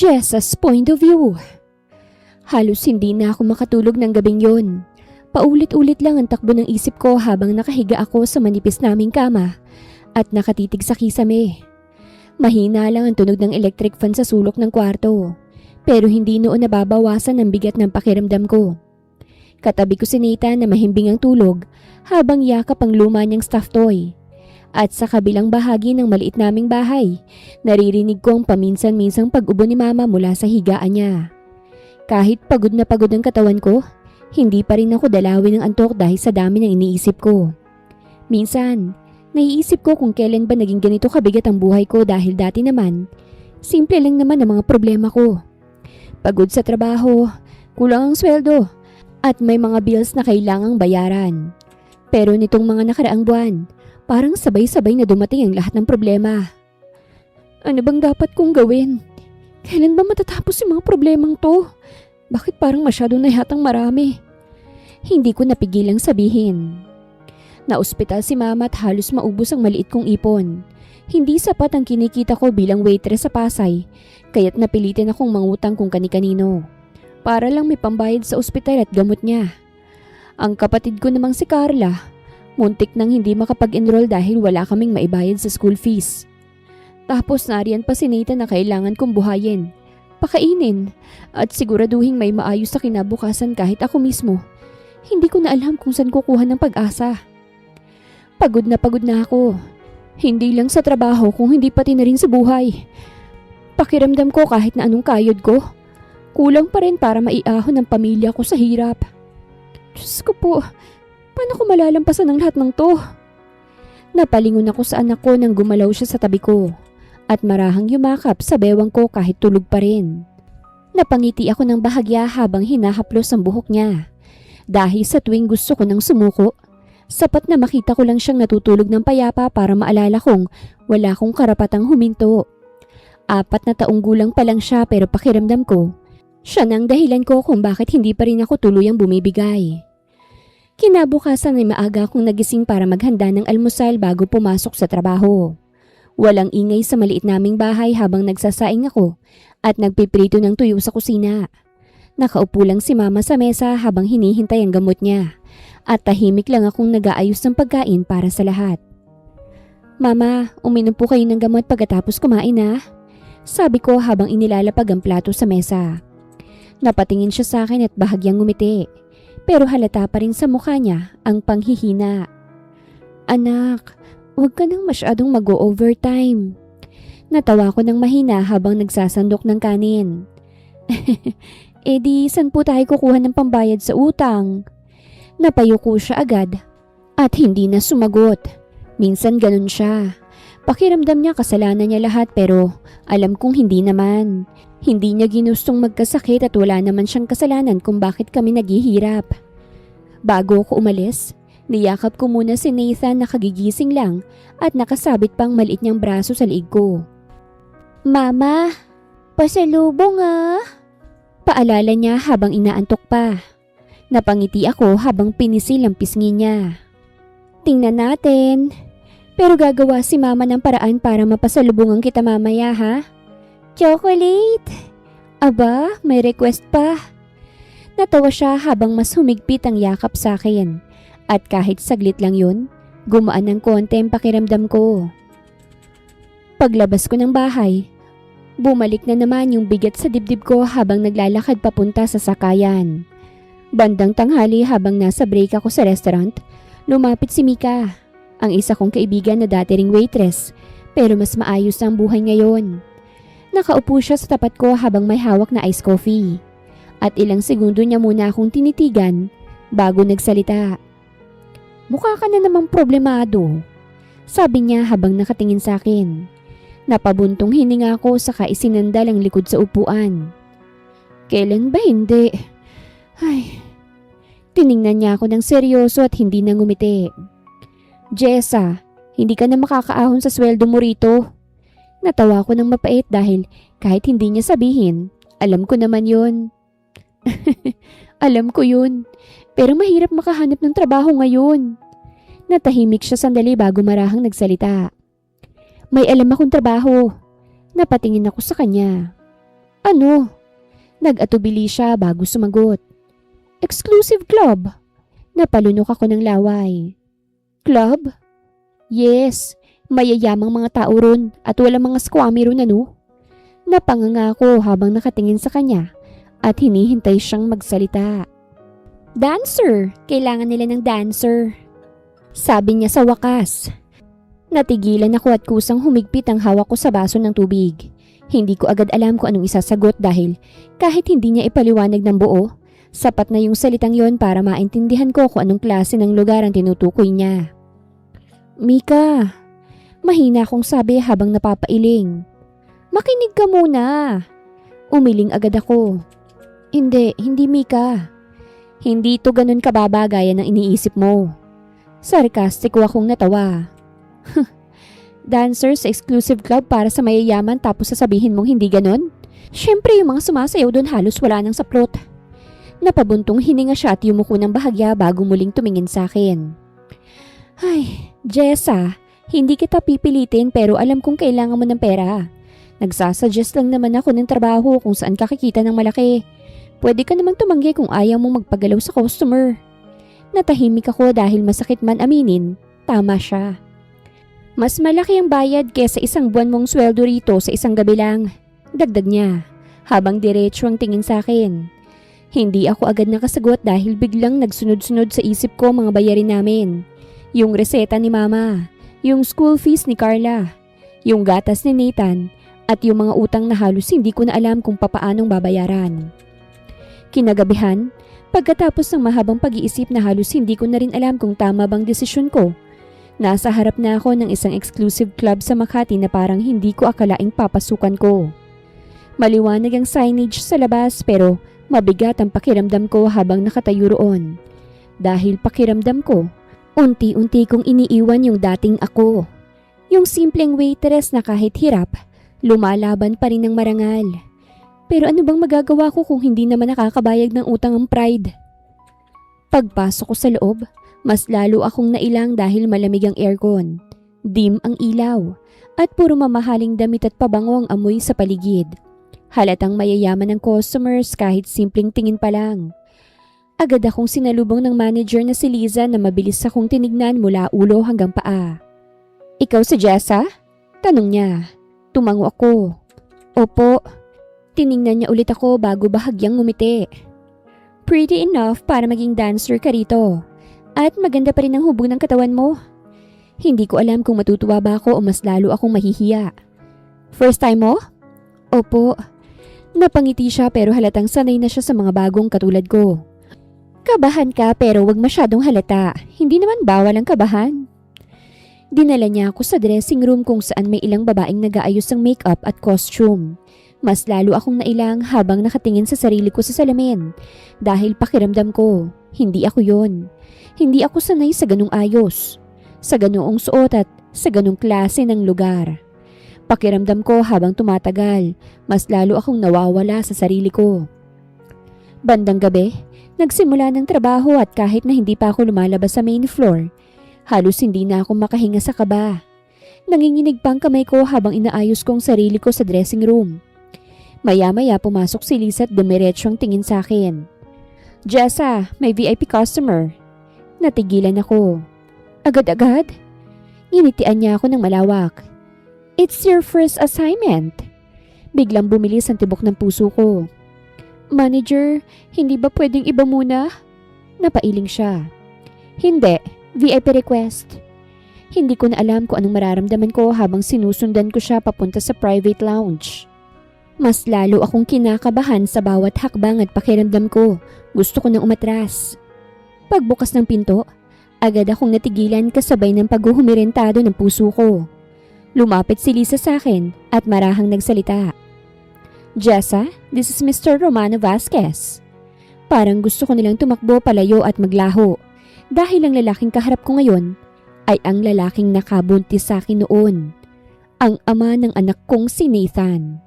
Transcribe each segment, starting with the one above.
Jessa's point of view. Halos hindi na ako makatulog ng gabing yon. Paulit-ulit lang ang takbo ng isip ko habang nakahiga ako sa manipis naming kama at nakatitig sa kisame. Mahina lang ang tunog ng electric fan sa sulok ng kwarto, pero hindi noon nababawasan ang bigat ng pakiramdam ko. Katabi ko si Nathan na mahimbing ang tulog habang yakap ang luma niyang stuffed toy. At sa kabilang bahagi ng maliit naming bahay, naririnig ko ang paminsan-minsang pag-ubo ni Mama mula sa higaan niya. Kahit pagod na pagod ang katawan ko, hindi pa rin ako dalawin ng antok dahil sa dami ng iniisip ko. Minsan, naiisip ko kung kailan ba naging ganito kabigat ang buhay ko dahil dati naman, simple lang naman ang mga problema ko. Pagod sa trabaho, kulang ang sweldo, at may mga bills na kailangang bayaran. Pero nitong mga nakaraang buwan, parang sabay-sabay na dumating ang lahat ng problema. Ano bang dapat kong gawin? Kailan ba matatapos yung mga problemang to? Bakit parang masyado na yatang marami? Hindi ko napigilang sabihin. Na-ospital si Mama at halos maubos ang maliit kong ipon. Hindi sapat ang kinikita ko bilang waitress sa Pasay, kaya't napilitin akong mangutang kung kani-kanino. Para lang may pambayad sa ospital at gamot niya. Ang kapatid ko namang si Carla, muntik nang hindi makapag-enroll dahil wala kaming maibayad sa school fees. Tapos nariyan pa si Nathan na kailangan kong buhayin, pakainin, at siguraduhin may maayos sa kinabukasan kahit ako mismo. Hindi ko na alam kung saan kukuha ng pag-asa. Pagod na ako. Hindi lang sa trabaho kung hindi pati na rin sa buhay. Pakiramdam ko kahit na anong kayod ko, kulang pa rin para maiahon ang pamilya ko sa hirap. Diyos ko po, paano ko malalampasan ang lahat ng to? Napalingon ako sa anak ko nang gumalaw siya sa tabi ko at marahang yumakap sa bewang ko kahit tulog pa rin. Napangiti ako ng bahagya habang hinahaplos ang buhok niya. Dahil sa tuwing gusto ko nang sumuko, sapat na makita ko lang siyang natutulog ng payapa para maalala kong wala akong karapatang huminto. 4 na taong gulang pa lang siya pero pakiramdam ko, siya nang dahilan ko kung bakit hindi pa rin ako tuluyang bumibigay. Kinabukasan ay maaga akong nagising para maghanda ng almusal bago pumasok sa trabaho. Walang ingay sa maliit naming bahay habang nagsasaing ako at nagpiprito ng tuyo sa kusina. Nakaupo lang si Mama sa mesa habang hinihintay ang gamot niya at tahimik lang akong nag-aayos ng pagkain para sa lahat. Mama, uminom po kayo ng gamot pagkatapos kumain ha? Sabi ko habang inilalapag ang plato sa mesa. Napatingin siya sa akin at bahagyang ngumiti, pero halata pa rin sa mukha niya ang panghihina. Anak, huwag ka nang masyadong mag-o-overtime. Natawa ko ng mahina habang nagsasandok ng kanin. Di saan po tayo kukuha ng pambayad sa utang? Napayuko siya agad at hindi na sumagot. Minsan ganun siya. Pakiramdam niya kasalanan niya lahat pero alam kong hindi naman. Hindi niya ginustong magkasakit at wala naman siyang kasalanan kung bakit kami naghihirap. Bago ako umalis, niyakap ko muna si Nathan na kagigising lang at nakasabit pang maliit niyang braso sa liig ko. Mama, pasalubong ah! Paalala niya habang inaantok pa. Napangiti ako habang pinisil ang pisngi niya. Tingnan natin. Pero gagawa si Mama ng paraan para mapasalubungan kita mamaya ha? Chocolate! Aba, may request pa. Natawa siya habang mas humigpit ang yakap sa akin. At kahit saglit lang yun, gumaan ng konti ang pakiramdam ko. Paglabas ko ng bahay, bumalik na naman yung bigat sa dibdib ko habang naglalakad papunta sa sakayan. Bandang tanghali habang nasa break ako sa restaurant, lumapit si Mika, ang isa kong kaibigan na dati ring waitress, pero mas maayos ang buhay ngayon. Nakaupo siya sa tapat ko habang may hawak na iced coffee. At ilang segundo niya muna akong tinitigan bago nagsalita. Mukha ka na namang problemado, sabi niya habang nakatingin sa akin. Napabuntong hininga ko saka isinandal ang likod sa upuan. Kailan ba hindi? Ay, tiningnan niya ako ng seryoso at hindi na ngumiti. Jessa, hindi ka na makakaahon sa sweldo mo rito. Natawa ko ng mapait dahil kahit hindi niya sabihin, alam ko naman yun. Alam ko yun, pero mahirap makahanap ng trabaho ngayon. Natahimik siya sandali bago marahang nagsalita. May alam akong trabaho. Napatingin ako sa kanya. Ano? Nag-atubili siya bago sumagot. Exclusive club. Napalunok ako ng laway. Club? Yes, mayayamang mga tao ron at walang mga squammy ron ano. Napanganga ako habang nakatingin sa kanya at hinihintay siyang magsalita. Dancer! Kailangan nila ng dancer. Sabi niya sa wakas. Natigilan ako at kusang humigpit ang hawak ko sa baso ng tubig. Hindi ko agad alam kung anong isasagot dahil kahit hindi niya ipaliwanag ng buo, sapat na yung salitang yon para maintindihan ko kung anong klase ng lugar ang tinutukoy niya. Mika, mahina akong sabi habang napapailing. Makinig ka muna. Umiling agad ako. Hindi Mika. Hindi ito ganun kababagayan ang iniisip mo. Sarkastiko akong natawa. Dancer sa exclusive club para sa mayayaman tapos sasabihin mong hindi ganun? Siyempre yung mga sumasayaw doon halos wala nang saplot. Napabuntong hininga siya at yumuko ng bahagya bago muling tumingin sa akin. Ay, Jessa, hindi kita pipilitin pero alam kong kailangan mo ng pera. Nagsasuggest lang naman ako ng trabaho kung saan kakikita ng malaki. Pwede ka namang tumanggi kung ayaw mong magpagalaw sa customer. Natahimik ako dahil masakit man aminin, tama siya. Mas malaki ang bayad kesa isang buwan mong sweldo rito sa isang gabi lang. Dagdag niya, habang diretso ang tingin sa akin. Hindi ako agad nakasagot dahil biglang nagsunod-sunod sa isip ko mga bayarin namin. Yung reseta ni Mama, yung school fees ni Carla, yung gatas ni Nathan, at yung mga utang na halos hindi ko na alam kung papaanong babayaran. Kinagabihan, pagkatapos ng mahabang pag-iisip na halos hindi ko na rin alam kung tama bang desisyon ko, nasa harap na ako ng isang exclusive club sa Makati na parang hindi ko akalaing papasukan ko. Maliwanag ang signage sa labas pero mabigat ang pakiramdam ko habang nakatayo roon. Dahil pakiramdam ko, unti-unti kong iniiwan yung dating ako. Yung simpleng waitress na kahit hirap, lumalaban pa rin ng marangal. Pero ano bang magagawa ko kung hindi naman nakakabayag ng utang ang pride? Pagpasok ko sa loob, mas lalo akong nailang dahil malamig ang aircon, dim ang ilaw, at puro mamahaling damit at pabango ang amoy sa paligid. Halatang mayayaman ng customers kahit simpleng tingin pa lang. Agad akong sinalubong ng manager na si Liza na mabilis akong tinignan mula ulo hanggang paa. Ikaw si Jessa? Tanong niya. Tumango ako. Opo. Tiningnan niya ulit ako bago bahagyang ngumiti. Pretty enough para maging dancer ka rito. At maganda pa rin ang hubog ng katawan mo. Hindi ko alam kung matutuwa ba ako o mas lalo akong mahihiya. First time mo? Opo. Napangiti siya pero halatang sanay na siya sa mga bagong katulad ko. Kabahan ka pero wag masyadong halata. Hindi naman bawal ang kabahan. Dinala niya ako sa dressing room kung saan may ilang babaeng nag-aayos ng makeup at costume. Mas lalo akong nailang habang nakatingin sa sarili ko sa salamin dahil pakiramdam ko, hindi ako yon. Hindi ako sanay sa ganung ayos, sa ganoong suot at sa ganung klase ng lugar. Pakiramdam ko habang tumatagal, mas lalo akong nawawala sa sarili ko. Bandang gabi, nagsimula ng trabaho at kahit na hindi pa ako lumalabas sa main floor, halos hindi na ako makahinga sa kaba. Nanginginig pa ang kamay ko habang inaayos ko ang sarili ko sa dressing room. Maya-maya pumasok si Lisa at dumiretsyong tingin sa akin. Jessa, may VIP customer. Natigilan ako. Agad-agad? Initian niya ako ng malawak. It's your first assignment. Biglang bumilis ang tibok ng puso ko. Manager, hindi ba pwedeng iba muna? Napailing siya. Hindi, VIP request. Hindi ko na alam kung anong mararamdaman ko habang sinusundan ko siya papunta sa private lounge. Mas lalo akong kinakabahan sa bawat hakbang at pakiramdam ko. Gusto ko nang umatras. Pagbukas ng pinto, agad akong natigilan kasabay ng paghuhumirentado ng puso ko. Lumapit si Lisa sa akin at marahang nagsalita. Jessa, this is Mr. Romano Vasquez. Parang gusto ko nilang tumakbo palayo at maglaho dahil ang lalaking kaharap ko ngayon ay ang lalaking nakabuntis sa akin noon. Ang ama ng anak kong si Nathan.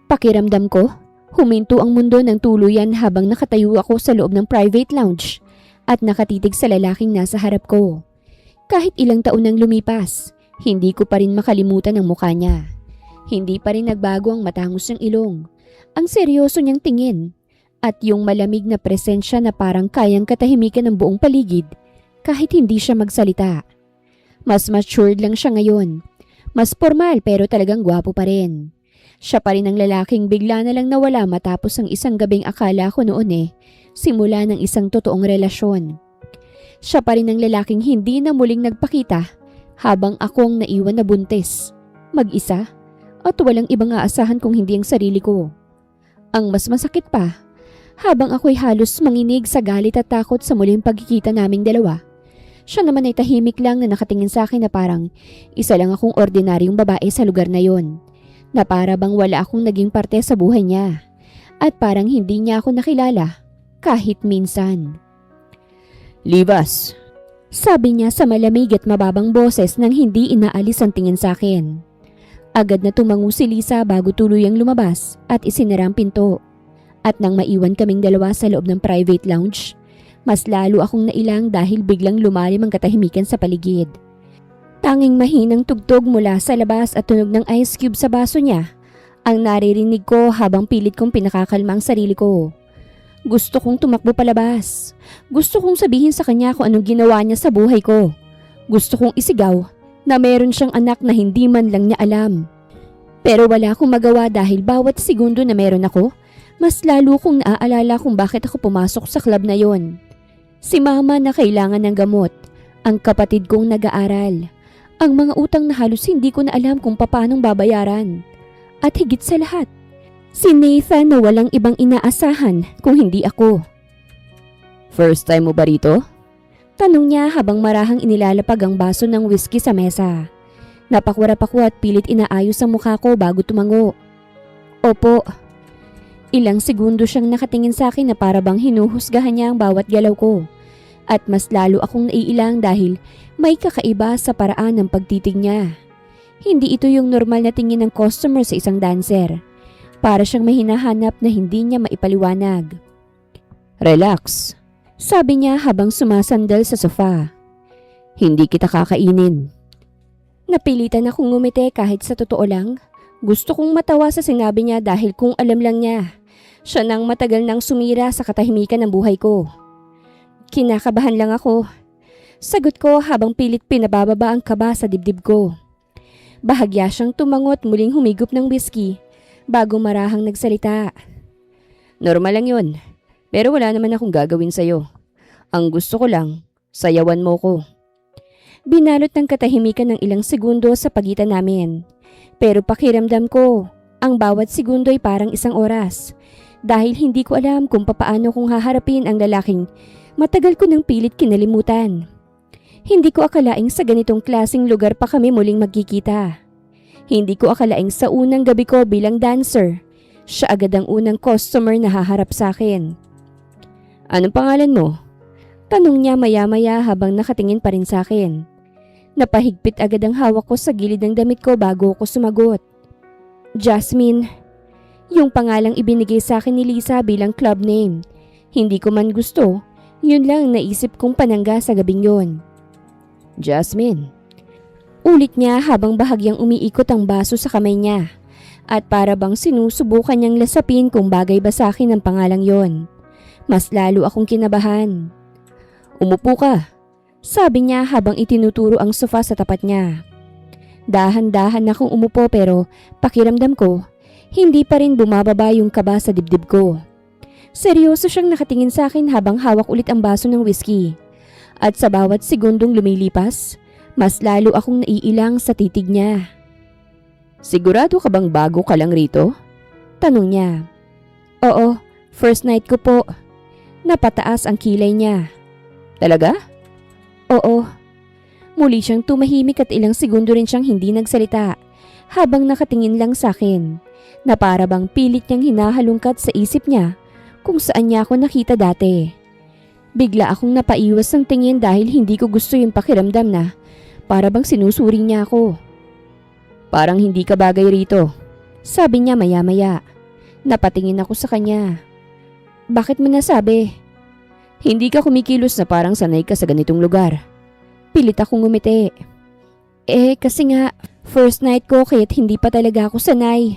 Pakiramdam ko, huminto ang mundo ng tuluyan habang nakatayo ako sa loob ng private lounge at nakatitig sa lalaking nasa harap ko. Kahit ilang taon nang lumipas, hindi ko pa rin makalimutan ang mukha niya. Hindi pa rin nagbago ang matangos ng ilong, Ang seryoso niyang tingin at yung malamig na presensya na parang kayang katahimikan ng buong paligid kahit hindi siya magsalita. Mas matured lang siya ngayon. Mas formal pero talagang gwapo pa rin. Siya pa rin ang lalaking bigla na lang nawala matapos ang isang gabing akala ko noon simula ng isang totoong relasyon. Siya pa rin ang lalaking hindi na muling nagpakita habang ako ang naiwan na buntis, mag-isa, at walang ibang aasahan kung hindi ang sarili ko. Ang mas masakit pa, habang ako'y halos manginig sa galit at takot sa muling pagkikita naming dalawa, siya naman ay tahimik lang na nakatingin sa akin na parang isa lang akong ordinaryong babae sa lugar na yon, na para bang wala akong naging parte sa buhay niya, at parang hindi niya ako nakilala kahit minsan. "Livas," sabi niya sa malamig at mababang boses nang hindi inaalis ang tingin sa akin. Agad na tumango si Lisa bago tuluyang lumabas at isinara ang pinto. At nang maiwan kaming dalawa sa loob ng private lounge, mas lalo akong nailang dahil biglang lumalim ang katahimikan sa paligid. Tanging mahinang tugtog mula sa labas at tunog ng ice cube sa baso niya ang naririnig ko habang pilit kong pinakakalma ang sarili ko. Gusto kong tumakbo palabas. Gusto kong sabihin sa kanya kung anong ginawa niya sa buhay ko. Gusto kong isigaw na meron siyang anak na hindi man lang niya alam. Pero wala akong magawa dahil bawat segundo na meron ako, mas lalo kong naaalala kung bakit ako pumasok sa club na yon. Si mama na kailangan ng gamot, ang kapatid kong nag-aaral, ang mga utang na halos hindi ko na alam kung paanong babayaran. At higit sa lahat, si Nathan na walang ibang inaasahan kung hindi ako. "First time mo ba rito?" Tanong niya habang marahang inilalapag ang baso ng whiskey sa mesa. Napakwarap ako at pilit inaayos ang mukha ko bago tumango. "Opo." Ilang segundo siyang nakatingin sa akin na para bang hinuhusgahan niya ang bawat galaw ko. At mas lalo akong naiilang dahil may kakaiba sa paraan ng pagtitig niya. Hindi ito yung normal na tingin ng customer sa isang dancer. Para siyang may hinahanap na hindi niya maipaliwanag. "Relax," sabi niya habang sumasandal sa sofa. "Hindi kita kakainin." Napilitan akong ngumiti kahit sa totoo lang. Gusto kong matawa sa sinabi niya dahil kung alam lang niya, siya nang matagal nang sumira sa katahimikan ng buhay ko. Kinakabahan lang ako. Sagot ko habang pilit pinabababa ang kaba sa dibdib ko. Bahagya siyang tumangot muling humigop ng whiskey bago marahang nagsalita. "Normal lang yun, pero wala naman akong gagawin sa'yo. Ang gusto ko lang, sayawan mo ko." Binalot ng katahimikan ng ilang segundo sa pagitan namin. Pero pakiramdam ko, ang bawat segundo ay parang isang oras. Dahil hindi ko alam kung papaano kong haharapin ang lalaking matagal ko nang pilit kinalimutan. Hindi ko akalaing sa ganitong klaseng lugar pa kami muling magkikita. Hindi ko akalaing sa unang gabi ko bilang dancer, siya agad ang unang customer na haharap sa akin. "Anong pangalan mo?" Tanong niya maya-maya habang nakatingin pa rin sa akin. Napahigpit agad ang hawak ko sa gilid ng damit ko bago ko sumagot. "Jasmine." Yung pangalang ibinigay sa akin ni Lisa bilang club name. Hindi ko man gusto, yun lang naisip kong panangga sa gabing yon. "Jasmine." Ulit niya habang bahagyang umiikot ang baso sa kamay niya. At para bang sinusubukan niyang lasapin kung bagay ba sa akin ang pangalang yon. Mas lalo akong kinabahan. "Umupo ka," sabi niya habang itinuturo ang sofa sa tapat niya. Dahan-dahan akong umupo pero pakiramdam ko, hindi pa rin bumababa yung kaba sa dibdib ko. Seryoso siyang nakatingin sa akin habang hawak ulit ang baso ng whiskey. At sa bawat segundong lumilipas, mas lalo akong naiilang sa titig niya. "Sigurado ka bang bago ka lang rito?" Tanong niya. "Oo, first night ko po." Napataas ang kilay niya. "Talaga?" "Oo." Muli siyang tumahimik at ilang segundo rin siyang hindi nagsalita habang nakatingin lang sa akin na para bang pilit niyang hinahalungkat sa isip niya kung saan niya ako nakita dati. Bigla akong napaiwas ng tingin dahil hindi ko gusto yung pakiramdam na para bang sinusuri niya ako. "Parang hindi ka bagay rito," sabi niya maya-maya. Napatingin ako sa kanya. "Bakit mo nasabi?" "Hindi ka kumikilos na parang sanay ka sa ganitong lugar." Pilit akong ngumiti. Kasi nga, first night ko kaya't hindi pa talaga ako sanay."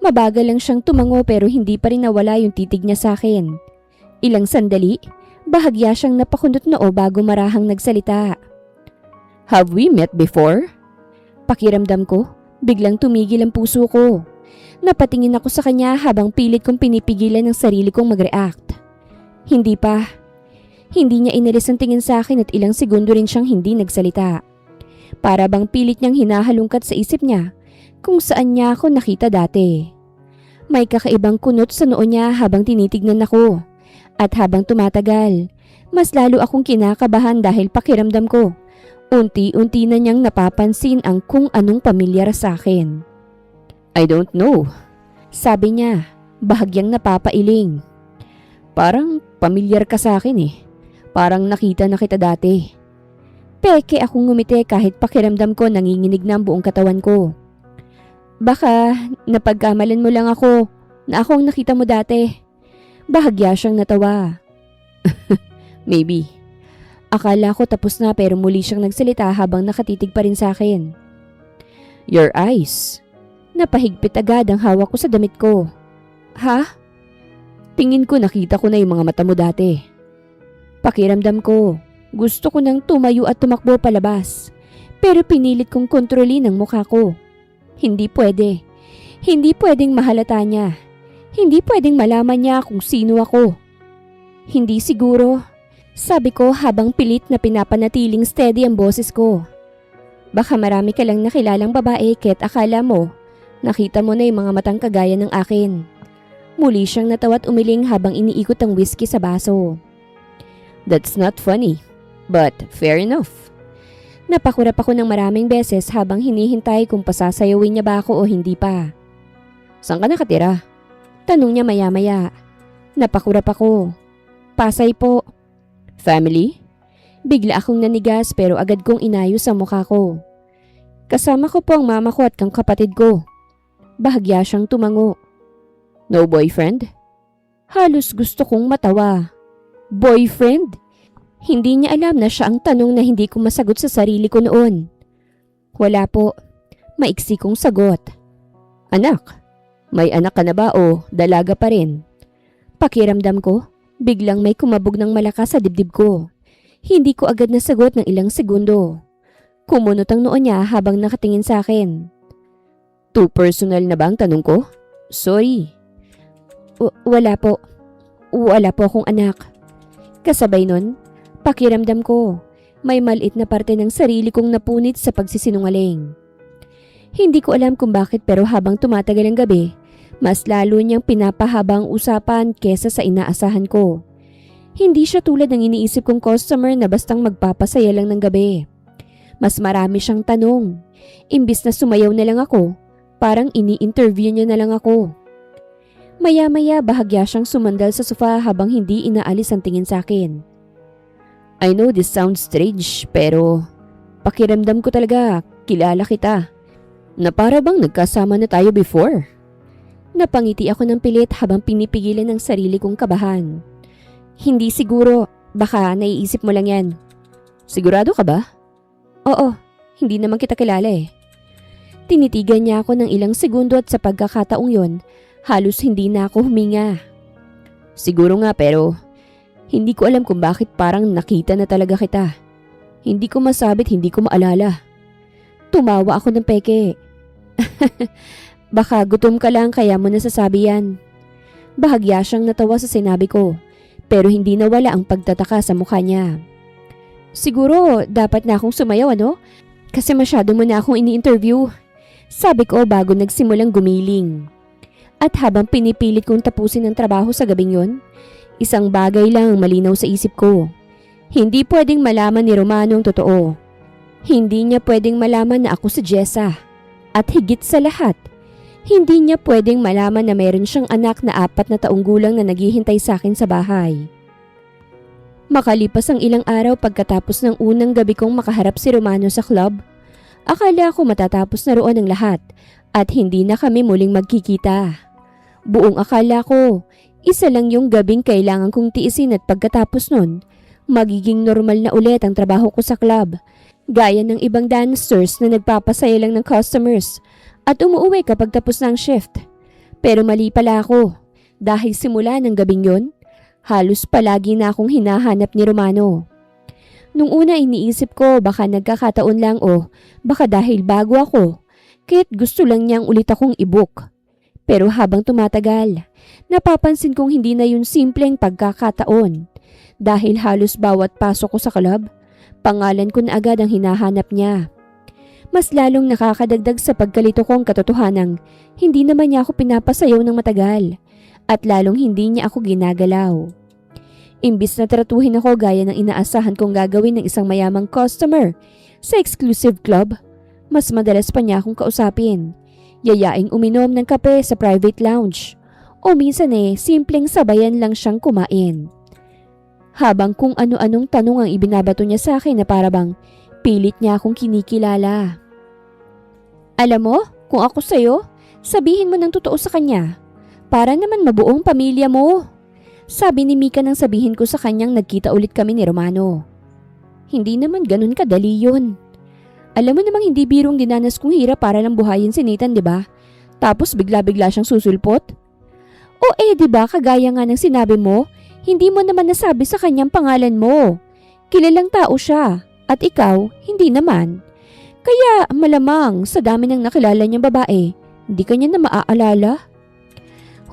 Mabagal lang siyang tumango pero hindi pa rin nawala yung titig niya sa akin. Ilang sandali, bahagya siyang napakunot noo bago marahang nagsalita. Have we met before? Pakiramdam ko, biglang tumigil ang puso ko. Napatingin ako sa kanya habang pilit kong pinipigilan ang sarili kong mag-react. Hindi pa. Hindi niya inalis ang tingin sa akin at ilang segundo rin siyang hindi nagsalita. Para bang pilit niyang hinahalungkat sa isip niya kung saan niya ako nakita dati. May kakaibang kunot sa noo niya habang tinitignan ako. At habang tumatagal, mas lalo akong kinakabahan dahil pakiramdam ko. Unti-unti na niyang napapansin ang kung anong pamilyar sa akin. I don't know. Sabi niya, bahagyang napapailing. Parang pamilyar ka sa akin eh. Parang nakita na kita dati. Peke akong ngumiti kahit pakiramdam ko nanginginig na ang buong katawan ko. Baka napagkamalan mo lang ako na akong nakita mo dati. Bahagya siyang natawa. Maybe. Akala ko tapos na pero muli siyang nagsalita habang nakatitig pa rin sa akin. Your eyes. Napahigpit agad ang hawak ko sa damit ko. Ha? Tingin ko nakita ko na yung mga mata mo dati. Pakiramdam ko, gusto ko nang tumayo at tumakbo palabas. Pero pinilit kong kontrolin ang mukha ko. Hindi pwede. Hindi pwedeng mahalata niya. Hindi pwedeng malaman niya kung sino ako. Hindi siguro, sabi ko habang pilit na pinapanatiling steady ang boses ko. Baka marami ka lang nakilalang babae kahit akala mo, nakita mo na yung mga matang kagaya ng akin. Muli siyang natawa at umiling habang iniikot ang whiskey sa baso. That's not funny, but fair enough. Napakurap ako ng maraming beses habang hinihintay kung pasasayawin niya ba ako o hindi pa. Saan ka nakatira? Tanong niya maya-maya. Napakurap ako. Pasay po. Family? Bigla akong nanigas pero agad kong inayos ang mukha ko. Kasama ko po ang mama ko at ang kapatid ko. Bahagya siyang tumango. No boyfriend? Halos gusto kong matawa. Boyfriend? Hindi niya alam na siya ang tanong na hindi ko masagot sa sarili ko noon. Wala po. Maiksi kong sagot. Anak? May anak ka na ba o dalaga pa rin? Pakiramdam ko, biglang may kumabog ng malakas sa dibdib ko. Hindi ko agad nasagot ng ilang segundo. Kumunot ang noo niya habang nakatingin sa akin. Too personal na ba ang tanong ko? Sorry. Wala po. Wala po akong anak. Kasabay nun, pakiramdam ko, may maliit na parte ng sarili kong napunit sa pagsisinungaling. Hindi ko alam kung bakit pero habang tumatagal ang gabi, mas lalo niyang pinapahaba ang usapan kesa sa inaasahan ko. Hindi siya tulad ng iniisip kong customer na bastang magpapasaya lang ng gabi. Mas marami siyang tanong. Imbis na sumayaw na lang ako, parang ini-interview niya na lang ako. Maya-maya bahagya siyang sumandal sa sofa habang hindi inaalis ang tingin sa akin. I know this sounds strange pero pakiramdam ko talaga kilala kita. Na para bang nagkasama na tayo before? Napangiti ako ng pilit habang pinipigilan ang sarili kong kabahan. Hindi siguro, baka naiisip mo lang yan. Sigurado ka ba? Oo, hindi naman kita kilala eh. Tinitigan niya ako ng ilang segundo at sa pagkakataong yon, halos hindi na ako huminga. Siguro nga pero hindi ko alam kung bakit parang nakita na talaga kita. Hindi ko masabit, hindi ko maalala. Tumawa ako ng peke. Baka gutom ka lang kaya mo nasasabi yan. Bahagya siyang natawa sa sinabi ko, pero hindi nawala ang pagtataka sa mukha niya. Siguro dapat na akong sumayaw ano? Kasi masyado mo na akong ini-interview. Sabi ko bago nagsimulang gumiling. At habang pinipilit kong tapusin ang trabaho sa gabing yon, isang bagay lang ang malinaw sa isip ko. Hindi pwedeng malaman ni Romano ang totoo. Hindi niya pwedeng malaman na ako si Jessa. At higit sa lahat, hindi niya pwedeng malaman na meron siyang anak na 4 na taong gulang na naghihintay sa akin sa bahay. Makalipas ang ilang araw pagkatapos ng unang gabi kong makaharap si Romano sa club, akala ko matatapos na roon ang lahat at hindi na kami muling magkikita. Buong akala ko, isa lang yung gabing kailangan kong tiisin at pagkatapos nun, magiging normal na ulit ang trabaho ko sa club. Gaya ng ibang dancers na nagpapasaya lang ng customers at umuuwi kapag tapos na ang shift. Pero mali pala ako. Dahil simula ng gabing yon, halos palagi na akong hinahanap ni Romano. Nung una iniisip ko baka nagkakataon lang o baka dahil bago ako, kaya't gusto lang niyang ulit akong i-book. Pero habang tumatagal, napapansin kong hindi na yun simpleng pagkakataon. Dahil halos bawat pasok ko sa club, pangalan ko na agad ang hinahanap niya. Mas lalong nakakadagdag sa pagkalito kong katotohanang hindi naman niya ako pinapasayaw ng matagal at lalong hindi niya ako ginagalaw. Imbis na tratuhin ako gaya ng inaasahan kong gagawin ng isang mayamang customer sa exclusive club, mas madalas pa niya akong kausapin. Yayaing uminom ng kape sa private lounge o minsan simpleng sabayan lang siyang kumain. Habang kung ano-anong tanong ang ibinabato niya sa akin na parabang pilit niya akong kinikilala. Alam mo, kung ako sa'yo, sabihin mo ng totoo sa kanya. Para naman mabuong pamilya mo. Sabi ni Mika nang sabihin ko sa kanyang nagkita ulit kami ni Romano. Hindi naman ganun kadali yun. Alam mo namang hindi birong dinanas kong hirap para lang buhayin si Nathan, di ba? Tapos bigla-bigla siyang susulpot? O di ba kagaya nga ng sinabi mo, hindi mo naman nasabi sa kanyang pangalan mo. Kilalang tao siya at ikaw hindi naman. Kaya malamang sa dami ng nakilala niyang babae, hindi kanya na maaalala.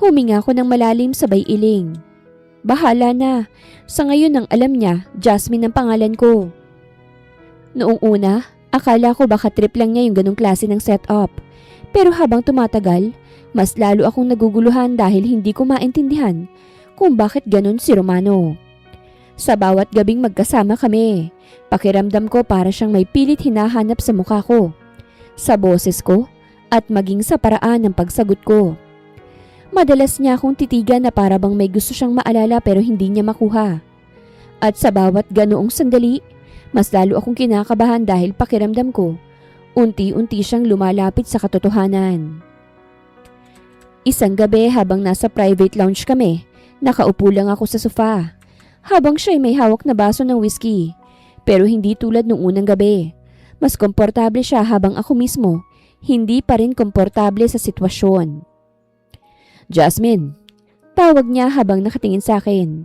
Huminga ako ng malalim sabay iling. Bahala na. Sa ngayon ang alam niya, Jasmine ang pangalan ko. Noong una, akala ko baka trip lang niya yung ganong klase ng setup. Pero habang tumatagal, mas lalo akong naguguluhan dahil hindi ko maintindihan kung bakit ganon si Romano. Sa bawat gabing magkasama kami, pakiramdam ko para siyang may pilit hinahanap sa mukha ko, sa boses ko, at maging sa paraan ng pagsagot ko. Madalas niya akong titigan na para bang may gusto siyang maalala pero hindi niya makuha. At sa bawat ganoong sandali, mas lalo akong kinakabahan dahil pakiramdam ko, unti-unti siyang lumalapit sa katotohanan. Isang gabi habang nasa private lounge kami, nakaupo lang ako sa sofa. Habang siya'y may hawak na baso ng whiskey. Pero hindi tulad nung unang gabi. Mas komportable siya habang ako mismo, hindi pa rin komportable sa sitwasyon. Jasmine, tawag niya habang nakatingin sa akin.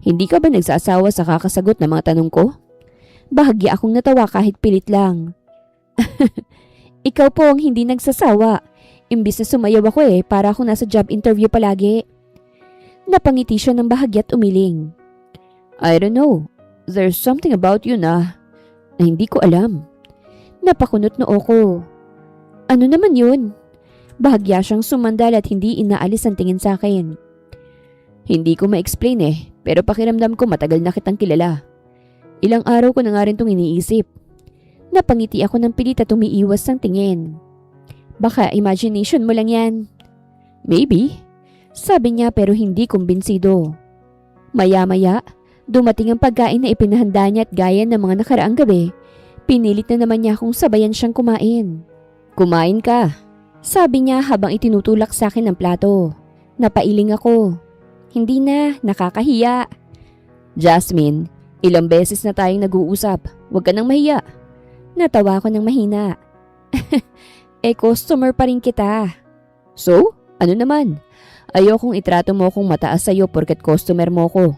Hindi ka ba nagsasawa sa kakasagot ng mga tanong ko? Bahagya akong natawa kahit pilit lang. Ikaw po ang hindi nagsasawa. Imbis na sumayaw ako para ako nasa job interview palagi. Napangiti siya ng bahagya at umiling. I don't know. There's something about you na hindi ko alam. Napakunot noo ko. Ano naman yun? Bahagya siyang sumandal at hindi inaalis ang tingin sa akin. Hindi ko ma-explain pero pakiramdam ko matagal na kitang kilala. Ilang araw ko na nga rin itong iniisip. Napangiti ako ng pilit at umiiwas ng tingin. Baka imagination mo lang yan. Maybe. Sabi niya pero hindi kumbinsido. Maya-maya, dumating ang pagkain na ipinahanda niya at gaya ng mga nakaraang gabi, pinilit na naman niya akong sabayan siyang kumain. Kumain ka, sabi niya habang itinutulak sa akin ang plato. Napailing ako. Hindi na, nakakahiya. Jasmine, ilang beses na tayong nag-uusap. Huwag ka nang mahiya. Natawa ko ng mahina. Customer pa rin kita. So, ano naman? Ayokong itrato mo kung mataas sa'yo porket customer mo ko.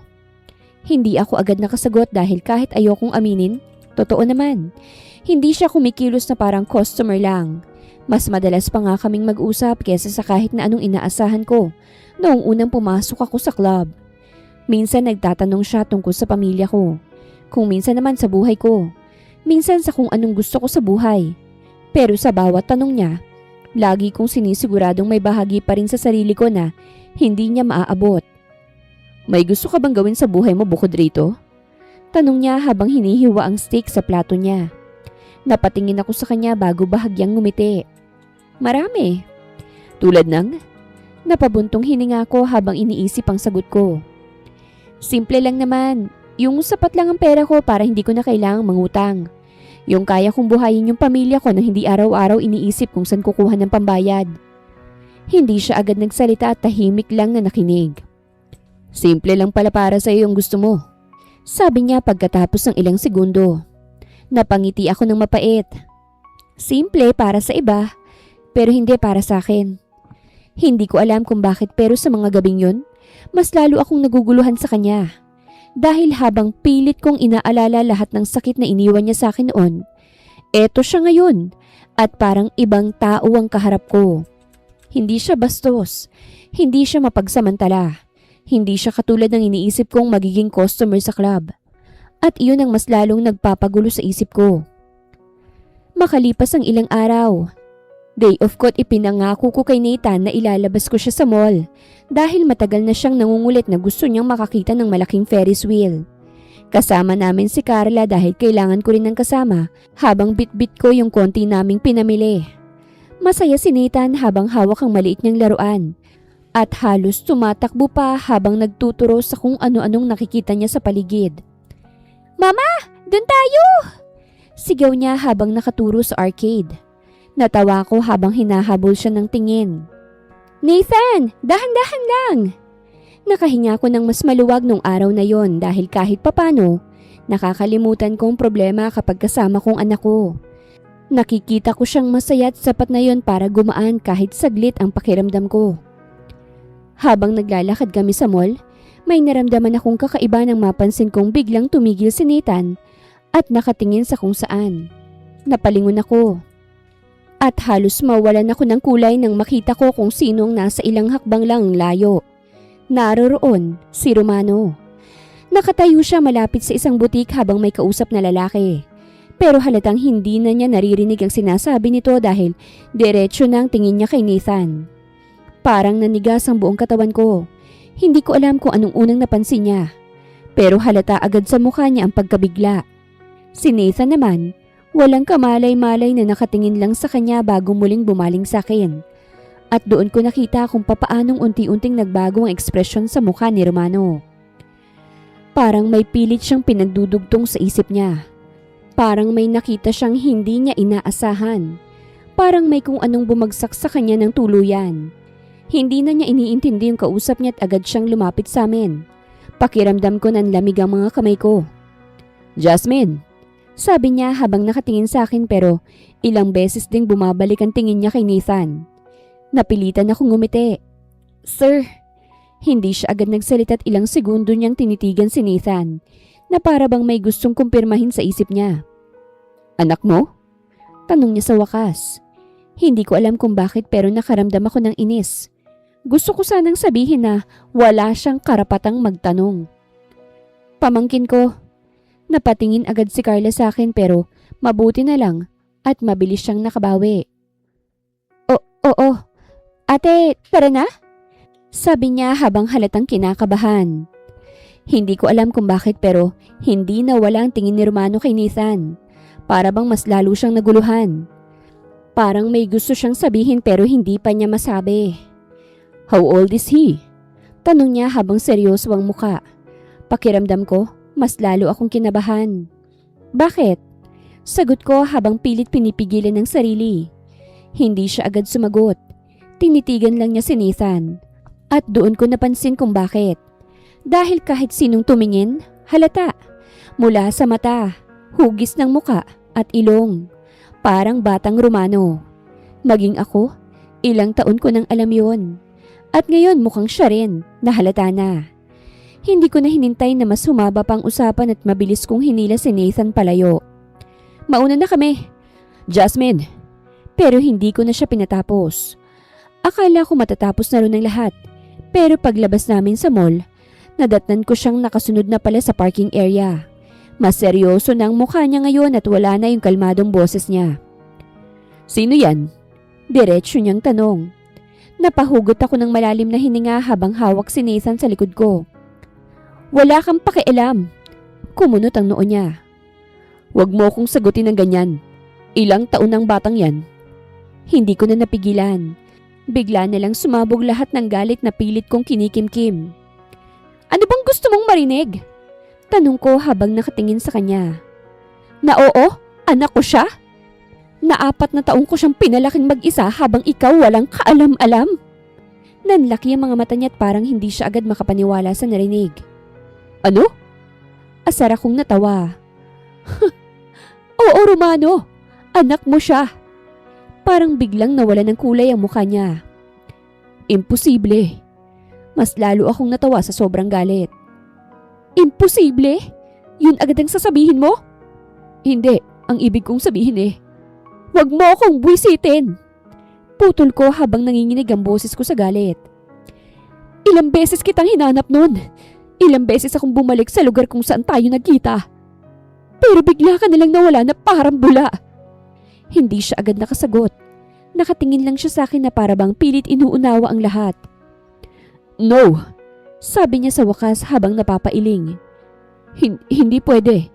Hindi ako agad nakasagot dahil kahit ayokong aminin, totoo naman. Hindi siya kumikilos na parang customer lang. Mas madalas pa nga kaming mag-usap kesa sa kahit na anong inaasahan ko noong unang pumasok ako sa club. Minsan nagtatanong siya tungkol sa pamilya ko. Kung minsan naman sa buhay ko. Minsan sa kung anong gusto ko sa buhay. Pero sa bawat tanong niya, lagi kong sinisiguradong may bahagi pa rin sa sarili ko na hindi niya maaabot. May gusto ka bang gawin sa buhay mo bukod rito? Tanong niya habang hinihiwa ang steak sa plato niya. Napatingin ako sa kanya bago bahagyang ngumiti. Marami. Tulad ng? Napabuntong hininga ko habang iniisip ang sagot ko. Simple lang naman. Yung sapat lang ang pera ko para hindi ko na kailangang mangutang. Yung kaya kong buhayin yung pamilya ko na hindi araw-araw iniisip kung saan kukuha ng pambayad. Hindi siya agad nagsalita at tahimik lang na nakinig. Simple lang pala para sa iyo yung gusto mo. Sabi niya pagkatapos ng ilang segundo. Napangiti ako ng mapait. Simple para sa iba, pero hindi para sa akin. Hindi ko alam kung bakit pero sa mga gabing yun, mas lalo akong naguguluhan sa kanya. Dahil habang pilit kong inaalala lahat ng sakit na iniwan niya sa akin noon, eto siya ngayon at parang ibang tao ang kaharap ko. Hindi siya bastos, hindi siya mapagsamantala, hindi siya katulad ng iniisip kong magiging customer sa club. At iyon ang mas lalong nagpapagulo sa isip ko. Makalipas ang ilang araw, day off ko't ipinangako ko kay Nathan na ilalabas ko siya sa mall dahil matagal na siyang nangungulit na gusto niyang makakita ng malaking Ferris wheel. Kasama namin si Carla dahil kailangan ko rin ng kasama habang bitbit ko yung konti naming pinamili. Masaya si Nathan habang hawak ang maliit niyang laruan at halos tumatakbo pa habang nagtuturo sa kung ano-anong nakikita niya sa paligid. "Mama, dun tayo!" Sigaw niya habang nakaturo sa arcade. Natawa ko habang hinahabol siya ng tingin. "Nathan, dahan-dahan lang!" Nakahinga ko ng mas maluwag nung araw na yon dahil kahit papano, nakakalimutan kong problema kapag kasama kong anak ko. Nakikita ko siyang masaya at sapat na yon para gumaan kahit saglit ang pakiramdam ko. Habang naglalakad kami sa mall, may naramdaman akong kakaiba nang mapansin kong biglang tumigil si Nathan at nakatingin sa kung saan. Napalingon ako. At halos mawalan ako ng kulay nang makita ko kung sinong nasa ilang hakbang lang layo. Naroroon si Romano. Nakatayo siya malapit sa isang butik habang may kausap na lalaki. Pero halatang hindi na niya naririnig ang sinasabi nito dahil diretsyo na ang tingin niya kay Nathan. Parang nanigas ang buong katawan ko. Hindi ko alam kung anong unang napansin niya. Pero halata agad sa mukha niya ang pagkabigla. Si Nathan naman, walang kamalay-malay na nakatingin lang sa kanya bago muling bumaling sa akin. At doon ko nakita kung papaanong unti-unting nagbago ang ekspresyon sa mukha ni Romano. Parang may pilit siyang pinagdudugtong sa isip niya. Parang may nakita siyang hindi niya inaasahan. Parang may kung anong bumagsak sa kanya ng tuluyan. Hindi na niya iniintindi yung kausap niya at agad siyang lumapit sa amin. Pakiramdam ko ng lamig ang mga kamay ko. "Jasmine," sabi niya habang nakatingin sa akin pero ilang beses ding bumabalik ang tingin niya kay Nathan. Napilitan akong ngumiti. "Sir." Hindi siya agad nagsalita at ilang segundo niyang tinitigan si Nathan na para bang may gustong kumpirmahin sa isip niya. "Anak mo?" Tanong niya sa wakas. Hindi ko alam kung bakit pero nakaramdam ako ng inis. Gusto ko sanang sabihin na wala siyang karapatang magtanong. "Pamangkin ko." Napatingin agad si Carla sa akin pero mabuti na lang at mabilis siyang nakabawi. Oo. "Ate, tara na?" Sabi niya habang halatang kinakabahan. Hindi ko alam kung bakit pero hindi nawala ang tingin ni Romano kay Nathan. Para bang mas lalo siyang naguluhan. Parang may gusto siyang sabihin pero hindi pa niya masabi. "How old is he?" Tanong niya habang seryoso ang muka. Pakiramdam ko, mas lalo akong kinabahan. "Bakit?" Sagot ko habang pilit pinipigilan ng sarili. Hindi siya agad sumagot. Tinitigan lang niya si Nathan. At doon ko napansin kung bakit. Dahil kahit sinong tumingin, halata. Mula sa mata, hugis ng muka at ilong. Parang batang Romano. Maging ako, ilang taon ko nang alam yon. At ngayon mukhang siya rin, nahalata na. Hindi ko na hinintay na mas humaba pang usapan at mabilis kong hinila si Nathan palayo. "Mauna na kami, Jasmine." Pero hindi ko na siya pinatapos. Akala ko matatapos na rin ang lahat. Pero paglabas namin sa mall, nadatnan ko siyang nakasunod na pala sa parking area. Mas seryoso na ang mukha niya ngayon at wala na yung kalmadong boses niya. "Sino yan?" Diretsyo niyang tanong. Napahugot ako ng malalim na hininga habang hawak si Nathan sa likod ko. "Wala kang pakialam." Kumunot ang noo niya. "Huwag mo akong sagutin ng ganyan. Ilang taon ng batang yan?" Hindi ko na napigilan. Bigla nilang sumabog lahat ng galit na pilit kong kinikimkim. "Ano bang gusto mong marinig?" Tanong ko habang nakatingin sa kanya. "Na oo, anak ko siya? Na 4 na taong ko siyang pinalaking mag-isa habang ikaw walang kaalam-alam?" Nanlaki ang mga mata niya at parang hindi siya agad makapaniwala sa narinig. "Ano?" Asar akong natawa. "Oo, Romano, anak mo siya." Parang biglang nawala ng kulay ang mukha niya. Imposible. Mas lalo akong natawa sa sobrang galit. Imposible? Yun agad ang sasabihin mo? Hindi, ang ibig kong sabihin huwag mo akong buwisitin. Putol ko habang nanginginig ang boses ko sa galit. Ilang beses kitang hinanap nun. Ilang beses akong bumalik sa lugar kung saan tayo nagkita. Pero bigla ka nalang nawala na parang bula. Hindi siya agad nakasagot. Nakatingin lang siya sa akin na para bang pilit inuunawa ang lahat. No, sabi niya sa wakas habang napapailing. Hindi pwede.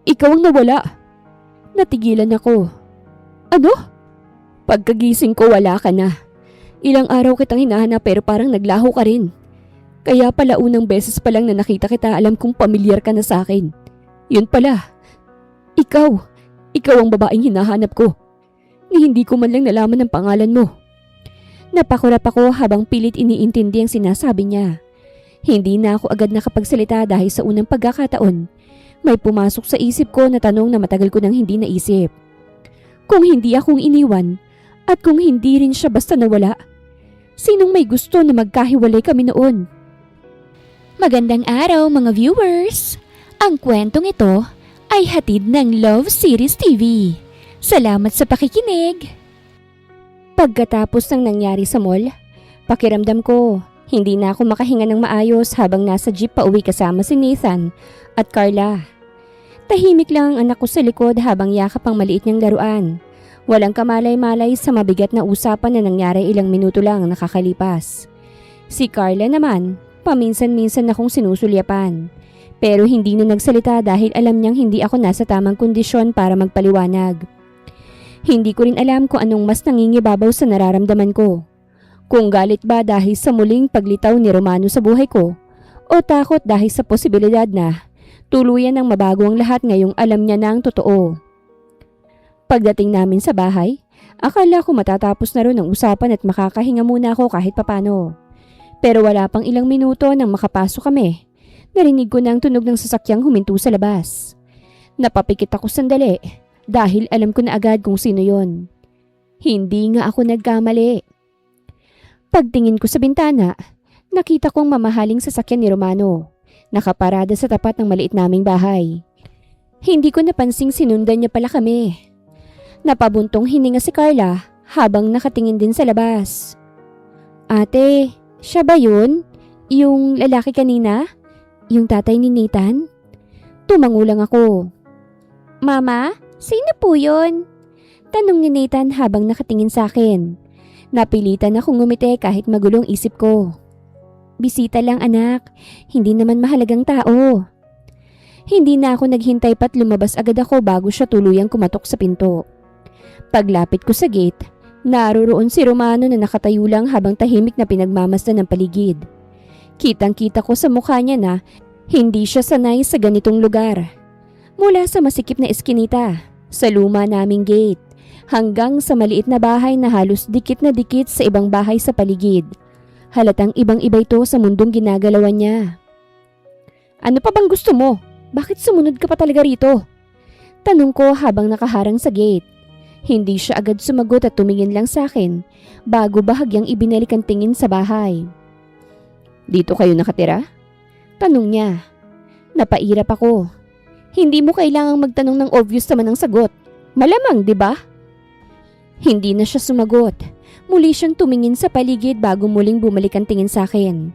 Ikaw ang nawala. Natigilan ako. Ano? Pagkagising ko wala ka na. Ilang araw kitang hinahanap pero parang naglaho ka rin. Kaya pala unang beses pa lang na nakita kita alam kong pamilyar ka na sa akin. Yun pala. Ikaw ang babaeng hinahanap ko. Ni hindi ko man lang nalaman ang pangalan mo. Napakurap ako habang pilit iniintindi ang sinasabi niya. Hindi na ako agad nakapagsalita dahil sa unang pagkakataon. May pumasok sa isip ko na tanong na matagal ko nang hindi naisip. Kung hindi akong iniwan at kung hindi rin siya basta nawala, sinong may gusto na magkahiwalay kami noon? Magandang araw mga viewers! Ang kwentong ito ay hatid ng Love Series TV. Salamat sa pakikinig! Pagkatapos ng nangyari sa mall, pakiramdam ko hindi na ako makahinga ng maayos habang nasa jeep pauwi kasama si Nathan at Carla. Tahimik lang ang anak ko sa likod habang yakap ang maliit niyang laruan. Walang kamalay-malay sa mabigat na usapan na nangyari ilang minuto lang nakakalipas. Si Carla naman, paminsan-minsan akong sinusulyapan. Pero hindi na nagsalita dahil alam niyang hindi ako nasa tamang kondisyon para magpaliwanag. Hindi ko rin alam kung anong mas nangingibabaw sa nararamdaman ko. Kung galit ba dahil sa muling paglitaw ni Romano sa buhay ko o takot dahil sa posibilidad na tuluyan ng mabago ang lahat ngayong alam niya na ang totoo. Pagdating namin sa bahay, akala ko matatapos na rin ang usapan at makakahinga muna ako kahit papano. Pero wala pang ilang minuto nang makapasok kami. Narinig ko na ang tunog ng sasakyang huminto sa labas. Napapikit ako sandali dahil alam ko na agad kung sino yon. Hindi nga ako nagkamali. Pagtingin ko sa bintana, nakita kong mamahaling sasakyan ni Romano, nakaparada sa tapat ng maliit naming bahay. Hindi ko napansing sinundan niya pala kami. Napabuntong hininga si Carla habang nakatingin din sa labas. Ate, siya ba yun? Yung lalaki kanina? Yung tatay ni Nathan? Tumangulang ako. Mama, sino po yun? Tanong ni Nathan habang nakatingin sa akin. Napilitan akong ngumiti kahit magulong isip ko. Bisita lang anak, hindi naman mahalagang tao. Hindi na ako naghintay pa't lumabas agad ako bago siya tuluyang kumatok sa pinto. Paglapit ko sa gate, naroroon si Romano na nakatayo lang habang tahimik na pinagmamasdan ng paligid. Kitang-kita ko sa mukha niya na hindi siya sanay sa ganitong lugar. Mula sa masikip na eskinita, sa luma naming gate, hanggang sa maliit na bahay na halos dikit na dikit sa ibang bahay sa paligid. Halatang ibang-iba ito sa mundong ginagalawan niya. Ano pa bang gusto mo? Bakit sumunod ka pa talaga rito? Tanong ko habang nakaharang sa gate. Hindi siya agad sumagot at tumingin lang sa akin bago bahagyang ibinalik ang tingin sa bahay. Dito kayo nakatira? Tanong niya. Napairap ako. Hindi mo kailangang magtanong ng obvious naman ang sagot. Malamang, di ba? Hindi na siya sumagot. Muli siyang tumingin sa paligid bago muling bumalik ang tingin sa akin.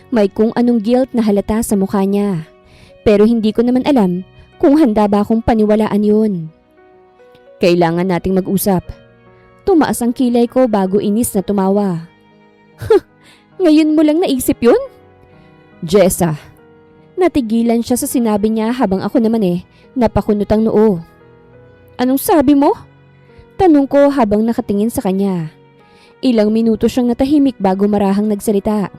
May kung anong guilt na halata sa mukha niya. Pero hindi ko naman alam kung handa ba akong paniwalaan yun. Kailangan nating mag-usap. Tumaas ang kilay ko bago inis na tumawa. Ngayon mo lang naisip yun? Jessa. Natigilan siya sa sinabi niya habang ako naman napakunot ang noo. Anong sabi mo? Tanong ko habang nakatingin sa kanya. Ilang minuto siyang natahimik bago marahang nagsalita.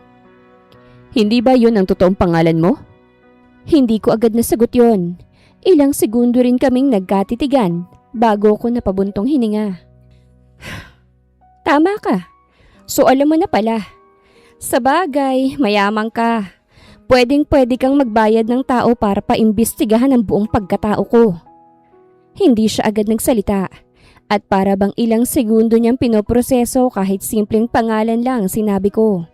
Hindi ba yun ang totoong pangalan mo? Hindi ko agad nasagot yon. Ilang segundo rin kaming nagkatitigan bago ko napabuntong hininga. Tama ka. So alam mo na pala. Sa bagay, mayamang ka. Pwedeng-pwede kang magbayad ng tao para paimbestigahan ang buong pagkatao ko. Hindi siya agad nagsalita. At para bang ilang segundo niyang pinoproseso kahit simpleng pangalan lang sinabi ko.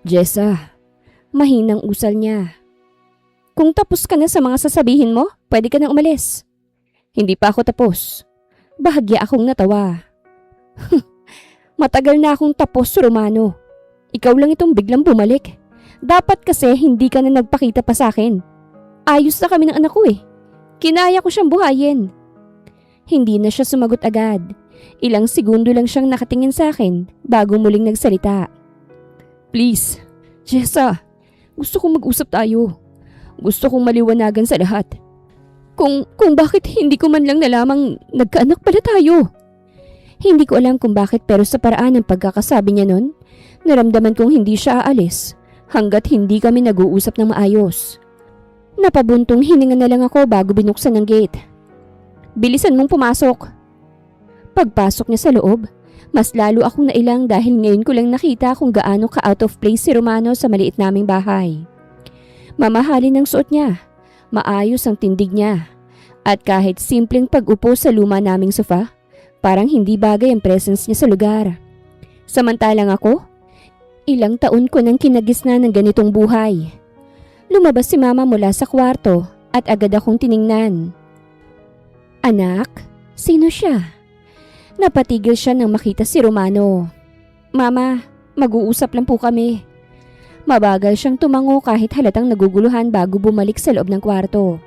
Jessa, mahinang usal niya. Kung tapos ka na sa mga sasabihin mo, pwede ka na umalis. Hindi pa ako tapos. Bahagya akong natawa. Matagal na akong tapos, Romano. Ikaw lang itong biglang bumalik. Dapat kasi hindi ka na nagpakita pa sa akin. Ayos na kami ng anak ko eh. Kinaya ko siyang buhayin. Hindi na siya sumagot agad. Ilang segundo lang siyang nakatingin sa akin bago muling nagsalita. Please, Jessa, gusto kong mag-usap tayo. Gusto kong maliwanagan sa lahat. Kung bakit hindi ko man lang nalamang nagkaanak pala tayo. Hindi ko alam kung bakit pero sa paraan ng pagkakasabi niya nun, naramdaman kong hindi siya aalis hanggat hindi kami nag-uusap ng maayos. Napabuntong hininga na lang ako bago binuksan ng gate. Bilisan mong pumasok. Pagpasok niya sa loob, mas lalo akong nailang dahil ngayon ko lang nakita kung gaano ka out of place si Romano sa maliit naming bahay. Mamahalin ang suot niya, maayos ang tindig niya, at kahit simpleng pag-upo sa luma naming sofa, parang hindi bagay ang presence niya sa lugar. Samantalang ako, ilang taon ko nang kinagisna ng ganitong buhay. Lumabas si Mama mula sa kwarto at agad akong tiningnan. Anak, sino siya? Napatigil siya nang makita si Romano. Mama, mag-uusap lang po kami. Mabagal siyang tumango kahit halatang naguguluhan bago bumalik sa loob ng kwarto.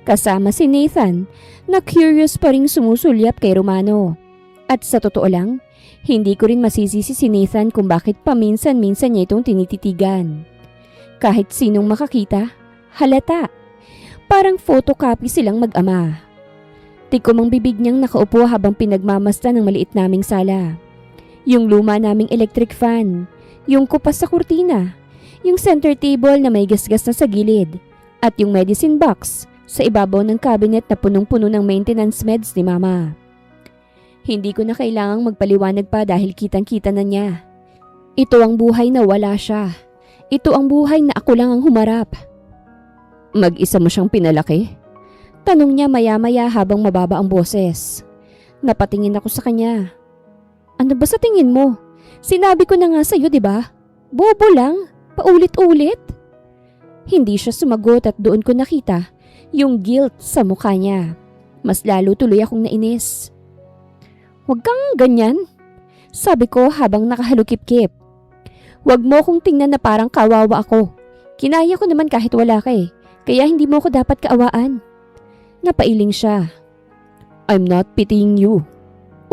Kasama si Nathan na curious pa ring sumusulyap kay Romano. At sa totoo lang, hindi ko rin masisisi si Nathan kung bakit paminsan-minsan niya itong tinititigan. Kahit sinong makakita, halata. Parang photocopy silang mag-ama. Tikom ang bibig niyang nakaupo habang pinagmamasdan ng maliit naming sala. Yung luma naming electric fan, yung kupas sa kurtina, yung center table na may gasgas na sa gilid, at yung medicine box sa ibabaw ng cabinet na punong-puno ng maintenance meds ni Mama. Hindi ko na kailangang magpaliwanag pa dahil kitang-kita na niya. Ito ang buhay na wala siya. Ito ang buhay na ako lang ang humarap. Mag-isa mo siyang pinalaki? Tanong niya maya-maya habang mababa ang boses. Napatingin ako sa kanya. Ano ba sa tingin mo? Sinabi ko na nga sa'yo, di ba? Bobo lang. Paulit-ulit. Hindi siya sumagot at doon ko nakita yung guilt sa mukha niya. Mas lalo tuloy akong nainis. Huwag kang ganyan, sabi ko habang nakahalukip-kip. Huwag mo kong tingnan na parang kawawa ako. Kinaya ko naman kahit wala ka eh, kaya hindi mo ko dapat kaawaan. Napailing siya. I'm not pitying you.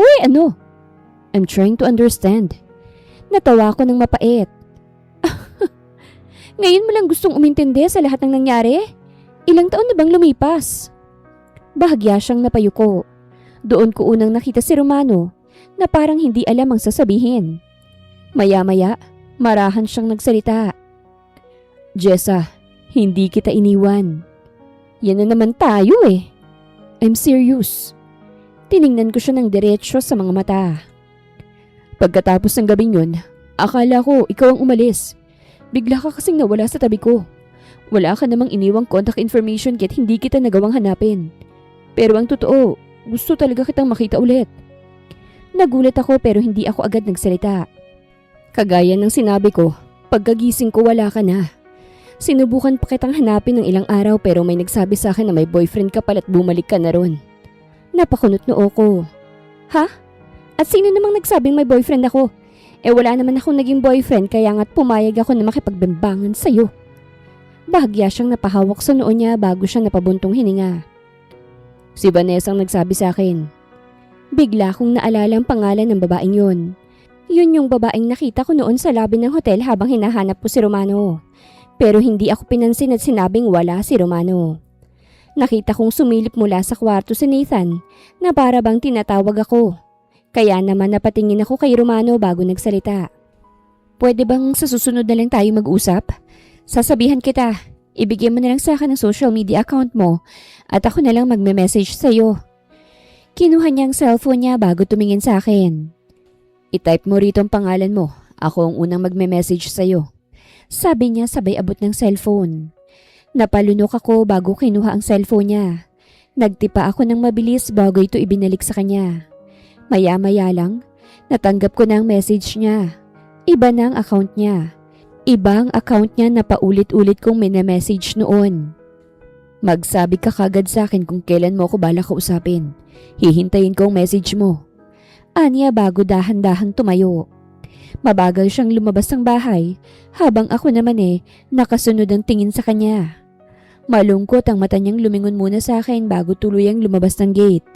Uy, ano? I'm trying to understand. Natawa ko ng mapait. Ngayon mo lang gustong umintindi sa lahat ng nangyari? Ilang taon na bang lumipas? Bahagya siyang napayuko. Doon ko unang nakita si Romano na parang hindi alam ang sasabihin. Maya-maya, marahan siyang nagsalita. Jessa, hindi kita iniwan. Yan na naman tayo eh. I'm serious. Tiningnan ko siya ng diretsyo sa mga mata. Pagkatapos ng gabing yun, akala ko ikaw ang umalis. Bigla ka kasing nawala sa tabi ko. Wala ka namang iniwang contact information kahit hindi kita nagawang hanapin. Pero ang totoo, gusto talaga kitang makita ulit. Nagulat ako pero hindi ako agad nagsalita. Kagaya ng sinabi ko, pagkagising ko wala ka na. Sinubukan pa kitang hanapin ng ilang araw pero may nagsabi sa akin na may boyfriend ka pala't bumalik ka na ron. Napakunot noo ko. Ha? At sino namang nagsabing may boyfriend ako? Wala naman akong naging boyfriend kaya nga't pumayag ako na makipagbimbangan sa'yo. Bahagya siyang napahawak sa noo niya bago siya napabuntong hininga. Si Vanessa ang nagsabi sa akin. Bigla kong naalala ang pangalan ng babaeng yun. Yun yung babaeng nakita ko noon sa lobby ng hotel habang hinahanap ko si Romano. Pero hindi ako pinansin at sinabing wala si Romano. Nakita kong sumilip mula sa kwarto si Nathan na para bang tinatawag ako. Kaya naman napatingin ako kay Romano bago nagsalita. Pwede bang sa susunod na lang tayo mag-usap? Sasabihan kita, ibigay mo na lang sa akin ang social media account mo at ako na lang magme-message sa'yo. Kinuha niya ang cellphone niya bago tumingin sa akin. I-type mo rito ang pangalan mo, ako ang unang magme-message sa'yo. Sabi niya sabay abot ng cellphone. Napalunok ako bago kinuha ang cellphone niya. Nagtipa ako ng mabilis bago ito ibinalik sa kanya. Maya-maya lang, natanggap ko na ang message niya. Iba na ang account niya. Ibang account niya na paulit-ulit kong message noon. Magsabi ka kagad sa akin kung kailan mo ako balak kausapin. Hihintayin ko ang message mo. Anya bago dahan-dahang tumayo. Mabagal siyang lumabas ng bahay habang ako naman nakasunod ang tingin sa kanya. Malungkot ang mata niyang lumingon muna sa akin bago tuluyang lumabas ng gate.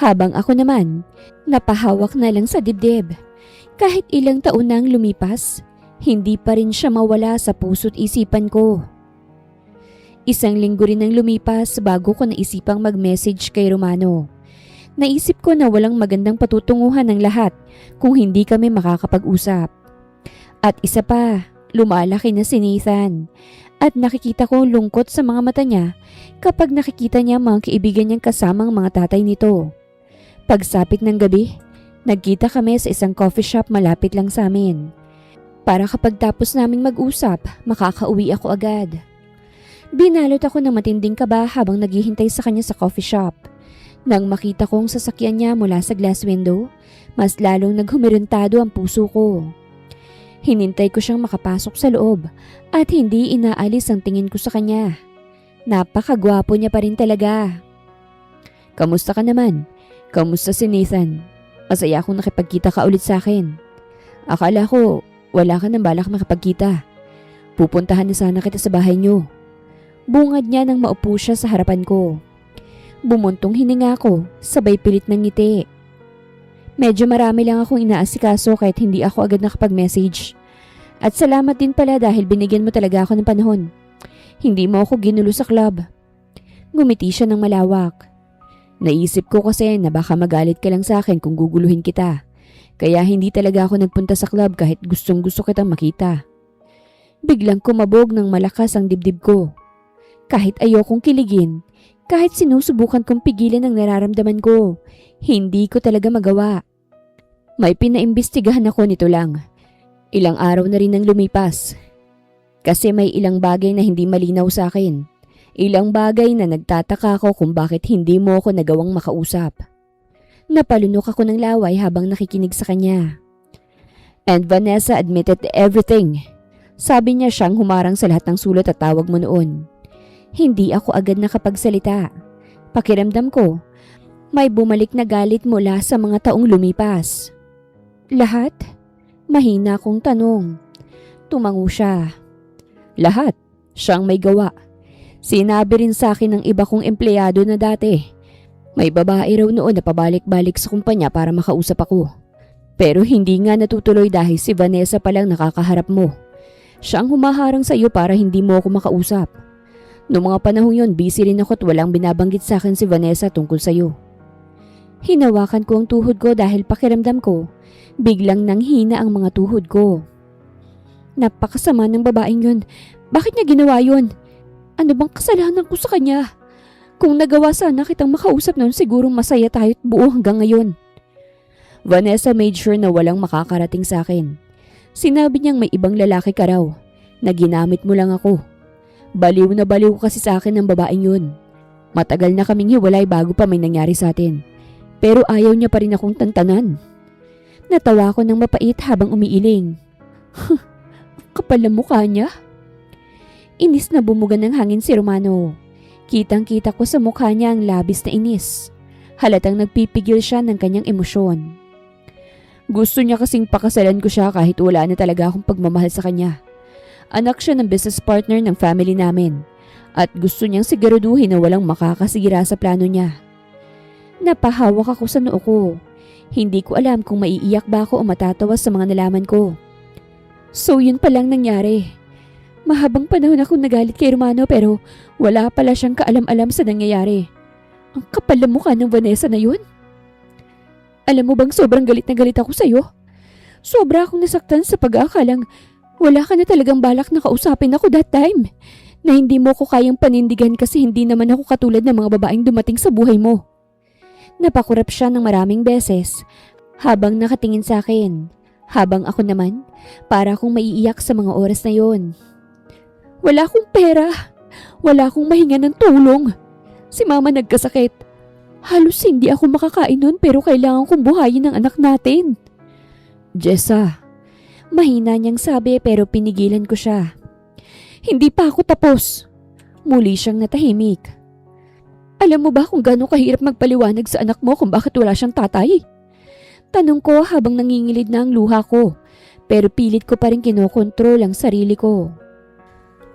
Habang ako naman, napahawak na lang sa dibdib. Kahit ilang taon nang lumipas, hindi pa rin siya mawala sa puso't isipan ko. Isang linggo rin ang lumipas bago ko naisipang mag-message kay Romano. Naisip ko na walang magandang patutunguhan ng lahat kung hindi kami makakapag-usap. At isa pa, lumalaki na si Nathan. At nakikita ko lungkot sa mga mata niya kapag nakikita niya mga kaibigan niyang kasamang mga tatay nito. Pagsapit ng gabi, nagkita kami sa isang coffee shop malapit lang sa amin. Para kapag tapos naming mag-usap, makakauwi ako agad. Binalot ako ng matinding kaba habang naghihintay sa kanya sa coffee shop. Nang makita kong sasakyan niya mula sa glass window, mas lalong naghumirintado ang puso ko. Hinintay ko siyang makapasok sa loob at hindi inaalis ang tingin ko sa kanya. Napakagwapo niya pa rin talaga. Kamusta ka naman? Kamusta si Nathan? Masaya akong nakipagkita ka ulit sa akin. Akala ko wala ka nang balak makipagkita. Pupuntahan na sana kita sa bahay niyo. Bungad niya nang maupo siya sa harapan ko. Bumuntong hininga ko, sabay pilit ng ngiti. Medyo marami lang akong inaasikaso kahit hindi ako agad nakapag-message. At salamat din pala dahil binigyan mo talaga ako ng panahon. Hindi mo ako ginulo sa club. Ngumiti siya ng malawak. Naisip ko kasi na baka magalit ka lang sa akin kung guguluhin kita. Kaya hindi talaga ako nagpunta sa club kahit gustong gusto kitang makita. Biglang kumabog ng malakas ang dibdib ko. Kahit ayokong kiligin, kahit sinusubukan kong pigilan ang nararamdaman ko, hindi ko talaga magawa. May pinaimbestigahan ako nito lang. Ilang araw na rin ang lumipas. Kasi may ilang bagay na hindi malinaw sa akin. Ilang bagay na nagtataka ako kung bakit hindi mo ako nagawang makausap. Napalunok ako ng laway habang nakikinig sa kanya. And Vanessa admitted everything. Sabi niya siyang humarang sa lahat ng sulat at tawag mo noon. Hindi ako agad nakapagsalita. Pakiramdam ko, may bumalik na galit mula sa mga taong lumipas. Lahat? Mahina akong tanong. Tumango siya. Lahat? Siyang may gawa. Sinabi rin sa akin ng iba kong empleyado na dati. May babae raw noon na pabalik-balik sa kumpanya para makausap ako. Pero hindi nga natutuloy dahil si Vanessa palang nakakaharap mo. Siyang humaharang sa iyo para hindi mo ako makausap. Noong mga panahon yon, busy rin ako at walang binabanggit sa akin si Vanessa tungkol sa iyo. Hinawakan ko ang tuhod ko dahil pakiramdam ko, biglang nanghina ang mga tuhod ko. Napakasama ng babaeng yun. Bakit niya ginawa yun? Ano bang kasalanan ko sa kanya? Kung nagawa sana kitang makausap noon, sigurong masaya tayo at buo hanggang ngayon. Vanessa made sure na walang makakarating sa akin. Sinabi niyang may ibang lalaki ka raw, na ginamit mo lang ako. Baliw na baliw kasi sa akin ng babaeng yun. Matagal na kaming hiwalay bago pa may nangyari sa atin. Pero ayaw niya pa rin akong tantanan. Natawa ko ng mapait habang umiiling. Kapal na mukha niya. Inis na bumuga ng hangin si Romano. Kitang-kita ko sa mukha niya ang labis na inis. Halatang nagpipigil siya ng kanyang emosyon. Gusto niya kasing pakasalan ko siya kahit wala na talaga akong pagmamahal sa kanya. Anak siya ng business partner ng family namin at gusto niyang siguraduhin na walang makakasira sa plano niya. Napahawak ako sa noo ko. Hindi ko alam kung maiiyak ba ako o matatawa sa mga nalaman ko. So yun palang nangyari. Mahabang panahon akong nagalit kay Romano pero wala pala siyang kaalam-alam sa nangyayari. Ang kapal na mukha ng Vanessa na yun. Alam mo bang sobrang galit na galit ako sa'yo? Sobra akong nasaktan sa pag-aakalang wala ka na talagang balak na kausapin ako that time. Na hindi mo ko kayang panindigan kasi hindi naman ako katulad ng mga babaeng dumating sa buhay mo. Napakurap siya ng maraming beses habang nakatingin sa akin. Habang ako naman, para akong maiiyak sa mga oras na yon. Wala akong pera. Wala akong mahinga ng tulong. Si mama nagkasakit. Halos hindi ako makakain nun pero kailangan kong buhayin ang anak natin. Jessa, mahina niyang sabi pero pinigilan ko siya. Hindi pa ako tapos. Muli siyang natahimik. Alam mo ba kung gaano kahirap magpaliwanag sa anak mo kung bakit wala siyang tatay? Tanong ko habang nangingilid na ang luha ko, pero pilit ko pa rin kinokontrol ang sarili ko.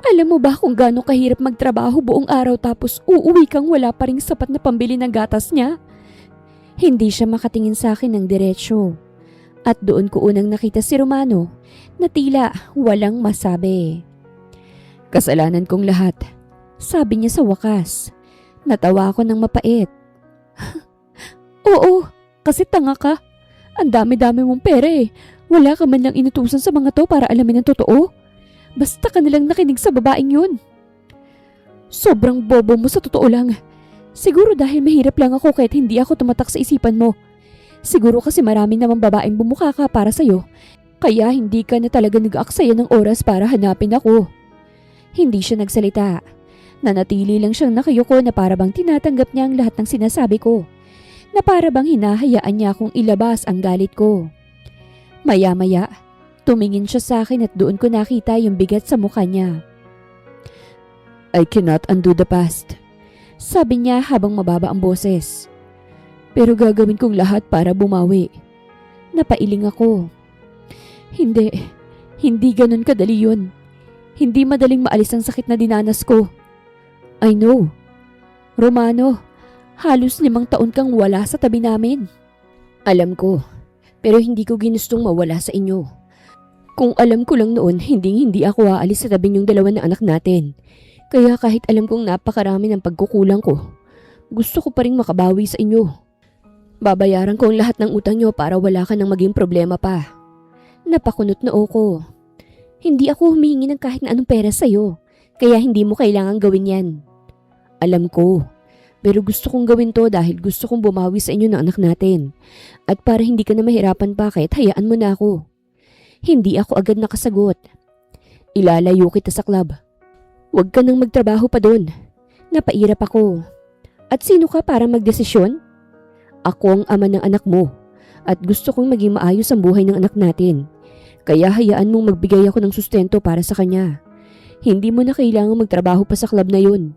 Alam mo ba kung gaano kahirap magtrabaho buong araw tapos uuwi kang wala pa ring sapat na pambili ng gatas niya? Hindi siya makatingin sa akin ng diretsyo. At doon ko unang nakita si Romano na tila walang masabi. Kasalanan kong lahat, sabi niya sa wakas. Natawa ako ng mapait. Oo, kasi tanga ka. Ang dami-dami mong pera eh. Wala ka man lang inutusan sa mga to para alamin ang totoo. Basta ka nilang nakinig sa babaeng yun. Sobrang bobo mo sa totoo lang. Siguro dahil mahirap lang ako kahit hindi ako tumatak sa isipan mo. Siguro kasi marami namang babaeng bumuka ka para sa'yo. Kaya hindi ka na talaga nag-aaksaya ng oras para hanapin ako. Hindi siya nagsalita. Nanatili lang siyang nakayuko na parabang tinatanggap niya ang lahat ng sinasabi ko. Na parabang hinahayaan niya akong ilabas ang galit ko. Maya-maya, tumingin siya sa akin at doon ko nakita yung bigat sa mukha niya. I cannot undo the past, sabi niya habang mababa ang boses. Pero gagawin kong lahat para bumawi. Napailing ako. Hindi ganun kadali yun. Hindi madaling maalis ang sakit na dinanas ko. I know. Romano, halos 5 taon kang wala sa tabi namin. Alam ko, pero hindi ko ginustong mawala sa inyo. Kung alam ko lang noon, hindi ako aalis sa tabi niyong dalawa na anak natin. Kaya kahit alam kong napakarami ng pagkukulang ko, gusto ko pa rin makabawi sa inyo. Babayaran ko ang lahat ng utang niyo para wala ka nang maging problema pa. Napakunot na ako. Hindi ako humingi ng kahit na anong pera sa'yo, kaya hindi mo kailangang gawin yan. Alam ko, pero gusto kong gawin to dahil gusto kong bumawi sa inyo ng anak natin. At para hindi ka na mahirapan pa kahit hayaan mo na ako. Hindi ako agad nakasagot. Ilalayo kita sa club. Huwag ka nang magtrabaho pa doon. Napairap ako. At sino ka para magdesisyon? Ako ang ama ng anak mo at gusto kong maging maayos ang buhay ng anak natin. Kaya hayaan mong magbigay ako ng sustento para sa kanya. Hindi mo na kailangang magtrabaho pa sa club na yun.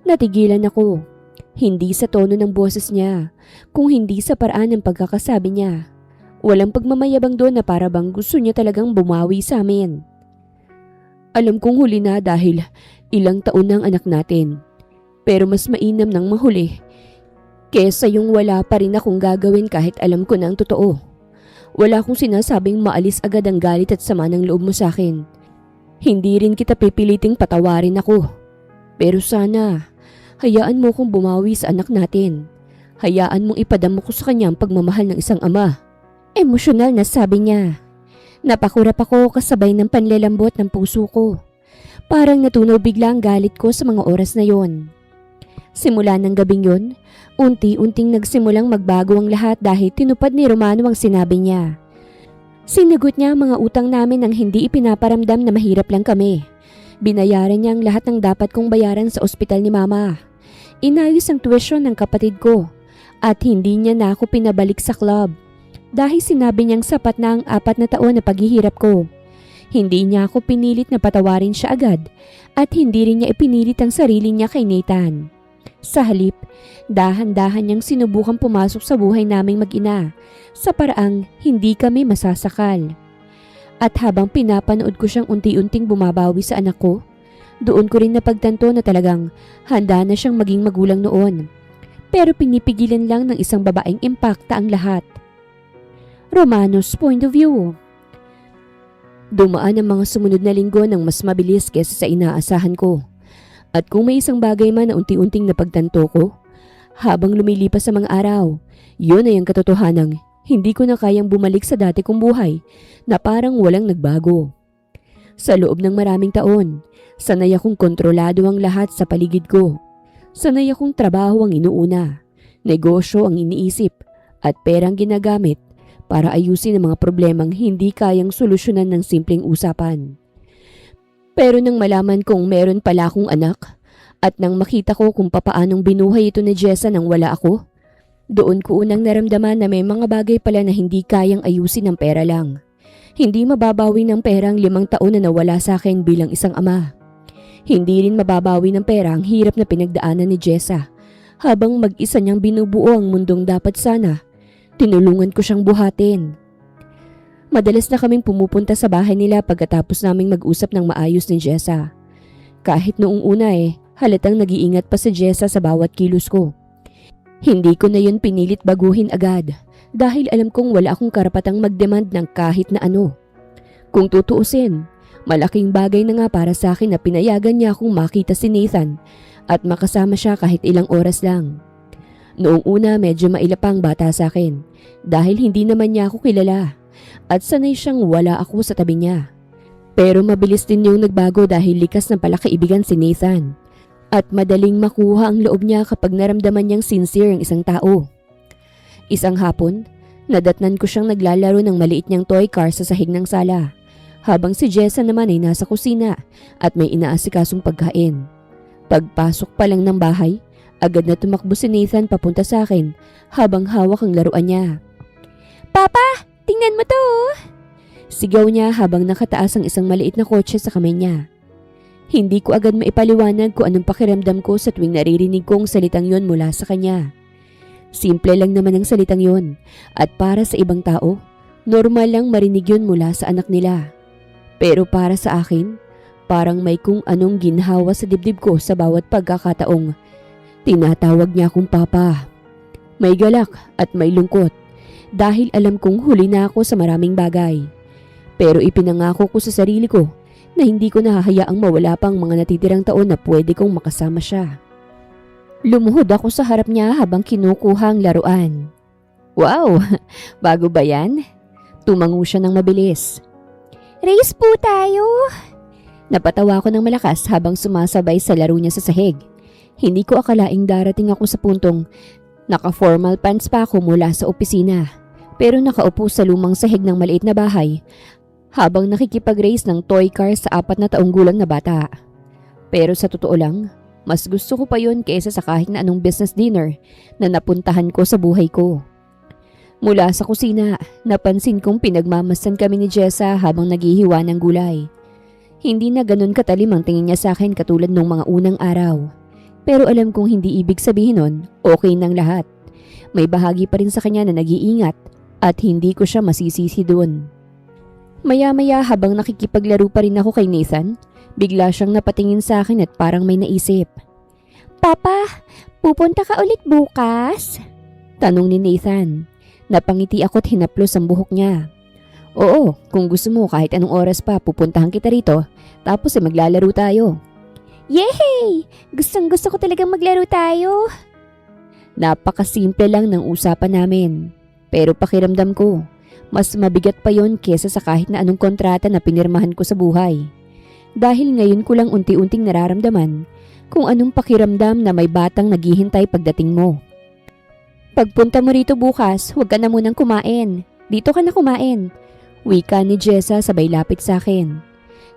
Natigilan ako. Hindi sa tono ng boses niya, kung hindi sa paraan ng pagkakasabi niya. Walang pagmamayabang doon na para bang gusto niya talagang bumawi sa amin. Alam kong huli na dahil ilang taon na ang anak natin. Pero mas mainam nang mahuli kesa yung wala pa rin akong gagawin kahit alam ko na ang totoo. Wala akong sinasabing maalis agad ang galit at sama ng loob mo sa akin. Hindi rin kita pipiliting patawarin ako. Pero sana, hayaan mo kong bumawi sa anak natin. Hayaan mong ipadama ko sa kanya ang pagmamahal ng isang ama. Emosyonal na sabi niya. Napakurap ako kasabay ng panlelambot ng puso ko. Parang natunaw bigla ang galit ko sa mga oras na yon. Simula ng gabing yon, unti-unting nagsimulang magbago ang lahat dahil tinupad ni Romano ang sinabi niya. Sinagot niya ang mga utang namin nang hindi ipinaparamdam na mahirap lang kami. Binayaran niya ang lahat ng dapat kong bayaran sa ospital ni Mama. Inayos ang tuition ng kapatid ko at hindi niya na ako pinabalik sa club. Dahil sinabi niyang sapat na ang 4 na taon na paghihirap ko. Hindi niya ako pinilit na patawarin siya agad at hindi rin niya ipinilit ang sarili niya kay Nathan. Sa halip, dahan-dahan niyang sinubukang pumasok sa buhay naming mag-ina sa paraang hindi kami masasakal. At habang pinapanood ko siyang unti-unting bumabawi sa anak ko, doon ko rin napagtanto na talagang handa na siyang maging magulang noon. Pero pinipigilan lang ng isang babaeng impakta ang lahat. Romano's point of view. Dumaan ang mga sumunod na linggo ng mas mabilis kaysa sa inaasahan ko. At kung may isang bagay man na unti-unting napagtanto ko, habang lumilipas sa mga araw, yun ay ang katotohanang hindi ko na kayang bumalik sa dati kong buhay na parang walang nagbago. Sa loob ng maraming taon, sanay akong kontrolado ang lahat sa paligid ko. Sanay akong trabaho ang inuuna, negosyo ang iniisip, at perang ginagamit para ayusin ang mga problemang hindi kayang solusyonan ng simpleng usapan. Pero nang malaman kong meron pala akong anak at nang makita ko kung papaanong binuhay ito ni Jessa nang wala ako, Doon ko unang naramdaman na may mga bagay pala na hindi kayang ayusin ng pera lang. Hindi mababawi ng pera ang 5 taon na nawala sa akin bilang isang ama. Hindi rin mababawi ng pera ang hirap na pinagdaanan ni Jessa habang mag-isa niyang binubuo ang mundong dapat sana tinulungan ko siyang buhatin. Madalas na kaming pumupunta sa bahay nila pagkatapos naming mag-usap ng maayos ni Jessa. Kahit noong una halatang nag-iingat pa si Jessa sa bawat kilos ko. Hindi ko na yun pinilit baguhin agad dahil alam kong wala akong karapatang mag-demand ng kahit na ano. Kung tutuusin, malaking bagay na nga para sa akin na pinayagan niya akong makita si Nathan at makasama siya kahit ilang oras lang. Noong una medyo mailapang bata sa akin dahil hindi naman niya ako kilala at sanay siyang wala ako sa tabi niya. Pero mabilis din yung nagbago dahil likas na pala kaibigan si Nathan. At madaling makuha ang loob niya kapag naramdaman niyang sincere ang isang tao. Isang hapon, nadatnan ko siyang naglalaro ng maliit niyang toy car sa sahig ng sala, habang si Jessa naman ay nasa kusina at may inaasikasong pagkain. Pagpasok pa lang ng bahay, agad na tumakbo si Nathan papunta sa akin habang hawak ang laruan niya. "Papa, tingnan mo to!" Sigaw niya habang nakataas ang isang maliit na kotse sa kamay niya. Hindi ko agad maipaliwanag kung anong pakiramdam ko sa tuwing naririnig kong salitang yon mula sa kanya. Simple lang naman ang salitang yon at para sa ibang tao, normal lang marinig yon mula sa anak nila. Pero para sa akin, parang may kung anong ginhawa sa dibdib ko sa bawat pagkakataong tinatawag niya akong papa. May galak at may lungkot dahil alam kong huli na ako sa maraming bagay. Pero ipinangako ko sa sarili ko na hindi ko nahahayaang mawala pang mga natitirang taon na pwede kong makasama siya. Lumuhod ako sa harap niya habang kinukuha ang laruan. "Wow! Bago ba yan?" Tumango siya ng mabilis. "Race po tayo!" Napatawa ko ng malakas habang sumasabay sa laro niya sa sahig. Hindi ko akalaing darating ako sa puntong naka-formal pants pa ako mula sa opisina, pero nakaupo sa lumang sahig ng maliit na bahay habang nakikipag-race ng toy car sa 4 na taong gulang na bata. Pero sa totoo lang, mas gusto ko pa yun kaysa sa kahit na anong business dinner na napuntahan ko sa buhay ko. Mula sa kusina, napansin kong pinagmamasdan kami ni Jessa habang naghihiwa ng gulay. Hindi na ganun katalim ang tingin niya sa akin katulad nung mga unang araw. Pero alam kong hindi ibig sabihin nun, okay nang lahat. May bahagi pa rin sa kanya na nag-iingat at hindi ko siya masisisi doon. Maya-maya habang nakikipaglaro pa rin ako kay Nathan, bigla siyang napatingin sa akin at parang may naisip. "Papa, pupunta ka ulit bukas?" Tanong ni Nathan. Napangiti ako at hinaplos ang buhok niya. "Oo, kung gusto mo kahit anong oras pa pupuntahan kita rito, tapos maglalaro tayo." "Yay! Gustong gusto ko talagang maglaro tayo." Napakasimple lang ng usapan namin. Pero pakiramdam ko, mas mabigat pa yon kesa sa kahit na anong kontrata na pinirmahan ko sa buhay. Dahil ngayon ko lang unti-unting nararamdaman kung anong pakiramdam na may batang naghihintay pagdating mo. "Pagpunta mo rito bukas, huwag ka na munang kumain. Dito ka na kumain." Wika ni Jessa sabay lapit sa akin.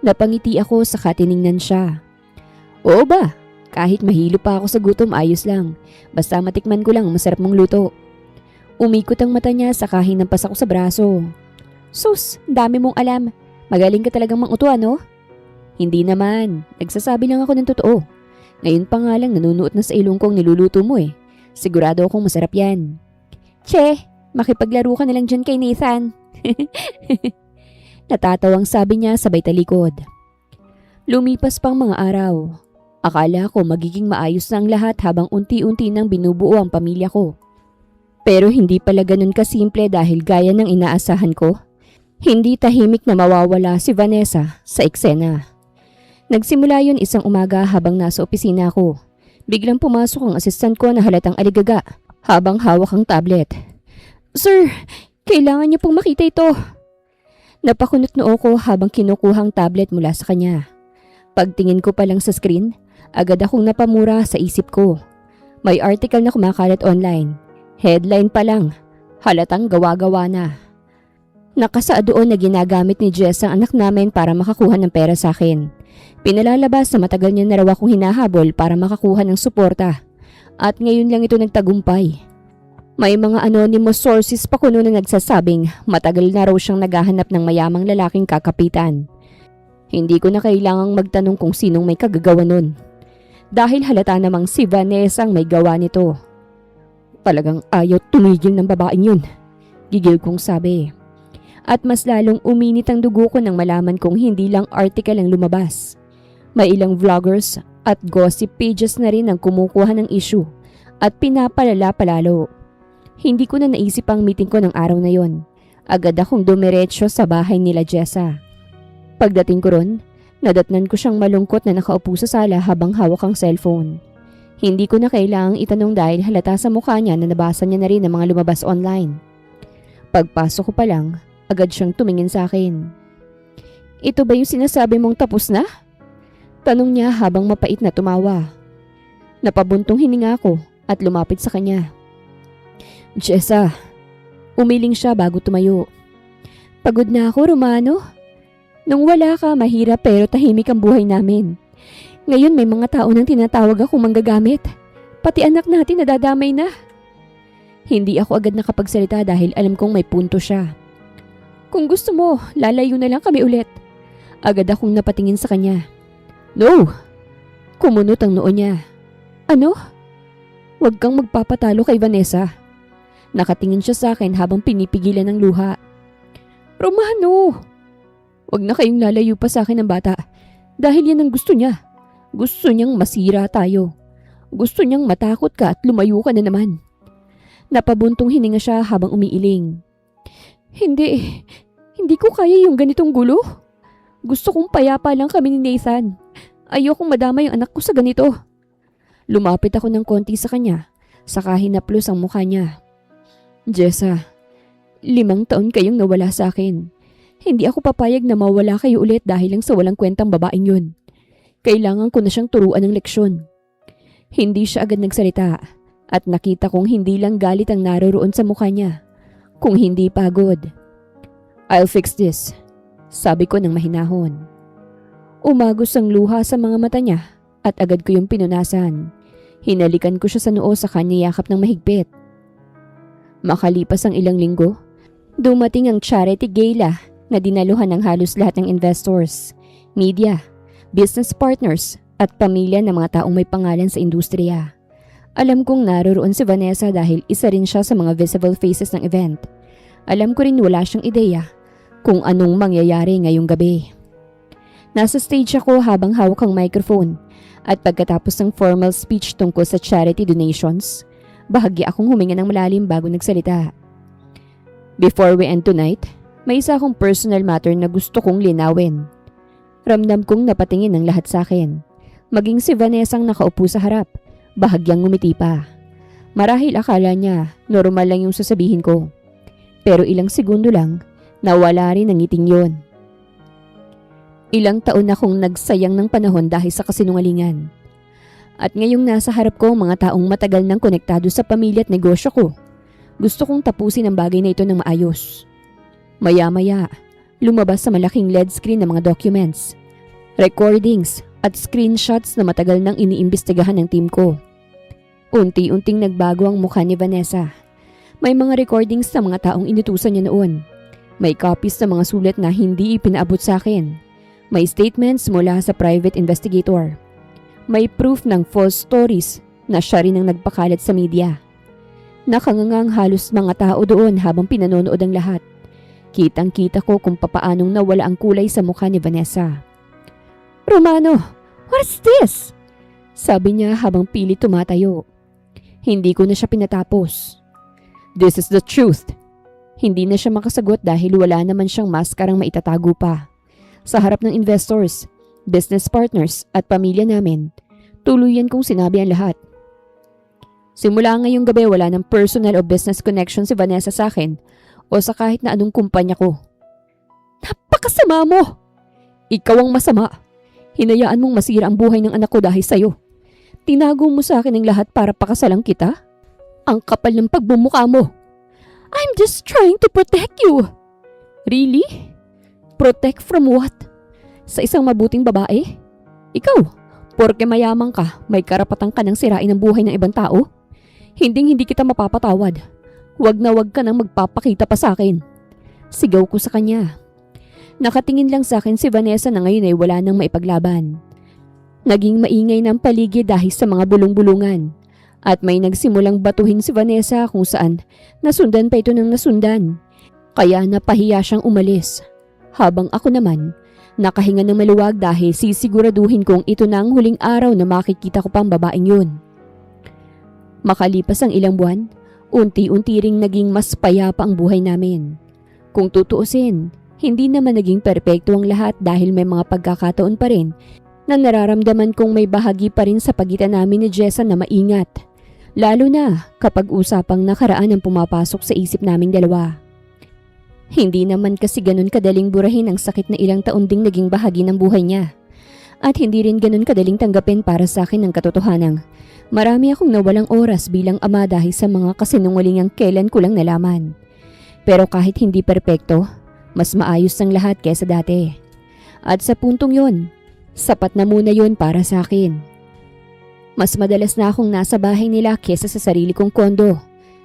Napangiti ako saka tiningnan siya. "Oo ba? Kahit mahilo pa ako sa gutom ayos lang. Basta matikman ko lang masarap mong luto." Umikot ang mata niya saka hinampas ako sa braso. "Sus, dami mong alam. Magaling ka talagang manguto, ano?" "Hindi naman. Nagsasabi lang ako ng totoo. Ngayon pa nga lang nanunuot na sa ilong kong niluluto mo eh. Sigurado akong masarap yan." "Che, makipaglaro ka na lang dyan kay Nathan." Natatawang sabi niya sabay talikod. Lumipas pang mga araw. Akala ko magiging maayos na ang lahat habang unti-unti nang binubuo ang pamilya ko. Pero hindi pala ganun kasimple dahil gaya ng inaasahan ko, hindi tahimik na mawawala si Vanessa sa eksena. Nagsimula yun isang umaga habang nasa opisina ako. Biglang pumasok ang assistant ko na halatang aligaga habang hawak ang tablet. "Sir, kailangan niyo pong makita ito." Napakunot noo ko habang kinukuha ang tablet mula sa kanya. Pagtingin ko pa lang sa screen, agad akong napamura sa isip ko. May article na kumakalat online. Headline pa lang, halatang gawa-gawa na. Nakasaad doon na ginagamit ni Jess ang anak namin para makakuha ng pera sa akin. Pinalalabas na matagal niya na raw akong hinahabol para makakuha ng suporta. At ngayon lang ito nagtagumpay. May mga anonymous sources pa kuno na nagsasabing matagal na raw siyang naghahanap ng mayamang lalaking kakapitan. Hindi ko na kailangang magtanong kung sinong may kagagawa nun. Dahil halata namang si Vanessa ang may gawa nito. Talagang ayaw tumigil ng babaeng yun, gigil kong sabi. At mas lalong uminit ang dugo ko nang malaman kong hindi lang article ang lumabas. May ilang vloggers at gossip pages na rin ang kumukuha ng issue at pinapalala palalo. Hindi ko na naisip ang meeting ko ng araw na yon. Agad akong dumiretso sa bahay nila Jessa. Pagdating ko ron, nadatnan ko siyang malungkot na nakaupo sa sala habang hawak ang cellphone. Hindi ko na kailangang itanong dahil halata sa mukha niya na nabasa niya na rin ang mga lumabas online. Pagpasok ko pa lang, agad siyang tumingin sa akin. Ito ba yung sinasabi mong tapos na? Tanong niya habang mapait na tumawa. Napabuntong hininga ko at lumapit sa kanya. Jessa, umiling siya bago tumayo. Pagod na ako, Romano. Nung wala ka, mahirap pero tahimik ang buhay namin. Ngayon may mga tao nang tinatawag akong manggagamit. Pati anak natin nadadamay na. Hindi ako agad nakapagsalita dahil alam kong may punto siya. Kung gusto mo, lalayo na lang kami ulit. Agad akong napatingin sa kanya. No! Kumunot ang noo niya. Ano? Huwag kang magpapatalo kay Vanessa. Nakatingin siya sa akin habang pinipigilan ng luha. Romano! Huwag na kayong lalayo pa sa akin ng bata dahil yan ang gusto niya. Gusto niyang masira tayo. Gusto niyang matakot ka at lumayo ka na naman. Napabuntong hininga siya habang umiiling. Hindi ko kaya yung ganitong gulo. Gusto kong payapa lang kami ni Nathan. Ayokong madama yung anak ko sa ganito. Lumapit ako ng konti sa kanya, saka hinaplos ang mukha niya. Jessa, 5 taon kayong nawala sa akin. Hindi ako papayag na mawala kayo ulit dahil lang sa walang kwentang babaeng yun. Kailangan ko na siyang turuan ng leksyon. Hindi siya agad nagsalita at nakita kong hindi lang galit ang naroroon sa mukha niya, kung hindi pagod. I'll fix this, sabi ko ng mahinahon. Umagos ang luha sa mga mata niya at agad ko yung pinunasan. Hinalikan ko siya sa noo sa kanya yakap ng mahigpit. Makalipas ang ilang linggo, dumating ang charity gala na dinaluhan ng halos lahat ng investors, media, business partners at pamilya ng mga taong may pangalan sa industriya. Alam kong naroroon si Vanessa dahil isa rin siya sa mga visible faces ng event. Alam ko rin wala siyang ideya kung anong mangyayari ngayong gabi. Nasa stage ako habang hawak ang microphone at pagkatapos ng formal speech tungkol sa charity donations, bahagya akong huminga ng malalim bago nagsalita. Before we end tonight, may isa akong personal matter na gusto kong linawin. Ramdam kong napatingin ng lahat sa akin. Maging si Vanessa ang nakaupo sa harap, bahagyang ngumiti pa. Marahil akala niya normal lang yung sasabihin ko. Pero ilang segundo lang, nawala rin ang ngiting yon. Ilang taon akong nagsayang ng panahon dahil sa kasinungalingan. At ngayong nasa harap ko mga taong matagal nang konektado sa pamilya at negosyo ko, gusto kong tapusin ang bagay na ito ng maayos. Maya-maya, lumabas sa malaking LED screen ng mga documents, recordings at screenshots na matagal nang iniimbestigahan ng team ko. Unti-unting nagbago ang mukha ni Vanessa. May mga recordings sa mga taong inutusan niya noon. May copies sa mga sulat na hindi ipinaabot sa akin. May statements mula sa private investigator. May proof ng false stories na siya rin ang nagpakalat sa media. Nakangangang halos mga tao doon habang pinanonood ang lahat. Kitang-kita ko kung papaanong nawala ang kulay sa mukha ni Vanessa. Romano, what's this? Sabi niya habang pilit tumatayo. Hindi ko na siya pinatapos. This is the truth. Hindi na siya makasagot dahil wala naman siyang maskarang maitatago pa. Sa harap ng investors, business partners at pamilya namin, tuluyan kong sinabi ang lahat. Simula ngayong gabi wala ng personal o business connection si Vanessa sa akin o sa kahit na anong kumpanya ko. Napakasama mo! Ikaw ang masama. Hinayaan mong masira ang buhay ng anak ko dahil sa'yo. Tinago mo sa akin ang lahat para pakasalang kita? Ang kapal ng pagbumukha mo. I'm just trying to protect you. Really? Protect from what? Sa isang mabuting babae? Ikaw, porke mayaman ka, may karapatan ka ng sirain ang buhay ng ibang tao? Hindi kita mapapatawad. Wag na wag ka nang magpapakita pa sa akin. Sigaw ko sa kanya. Nakatingin lang sa akin si Vanessa na ngayon ay wala nang maipaglaban. Naging maingay ng paligid dahil sa mga bulong-bulungan. At may nagsimulang batuhin si Vanessa kung saan nasundan pa ito ng nasundan. Kaya napahiya siyang umalis. Habang ako naman, nakahinga ng maluwag dahil sisiguraduhin kong ito na ang huling araw na makikita ko pang babaeng yun. Makalipas ang ilang buwan, unti-unti ring naging mas payapa ang buhay namin. Kung tutuusin, hindi naman naging perpekto ang lahat dahil may mga pagkakataon pa rin na nararamdaman kong may bahagi pa rin sa pagitan namin ni Jessa na maingat. Lalo na kapag usapang nakaraan ang pumapasok sa isip naming dalawa. Hindi naman kasi ganun kadaling burahin ang sakit na ilang taon ding naging bahagi ng buhay niya. At hindi rin ganun kadaling tanggapin para sa akin ang katotohanang marami akong nawalang oras bilang ama dahil sa mga kasinungalingang kailan ko lang nalaman. Pero kahit hindi perpekto, mas maayos ang lahat kesa dati. At sa puntong yun, sapat na muna yun para sa akin. Mas madalas na akong nasa bahay nila kesa sa sarili kong kondo.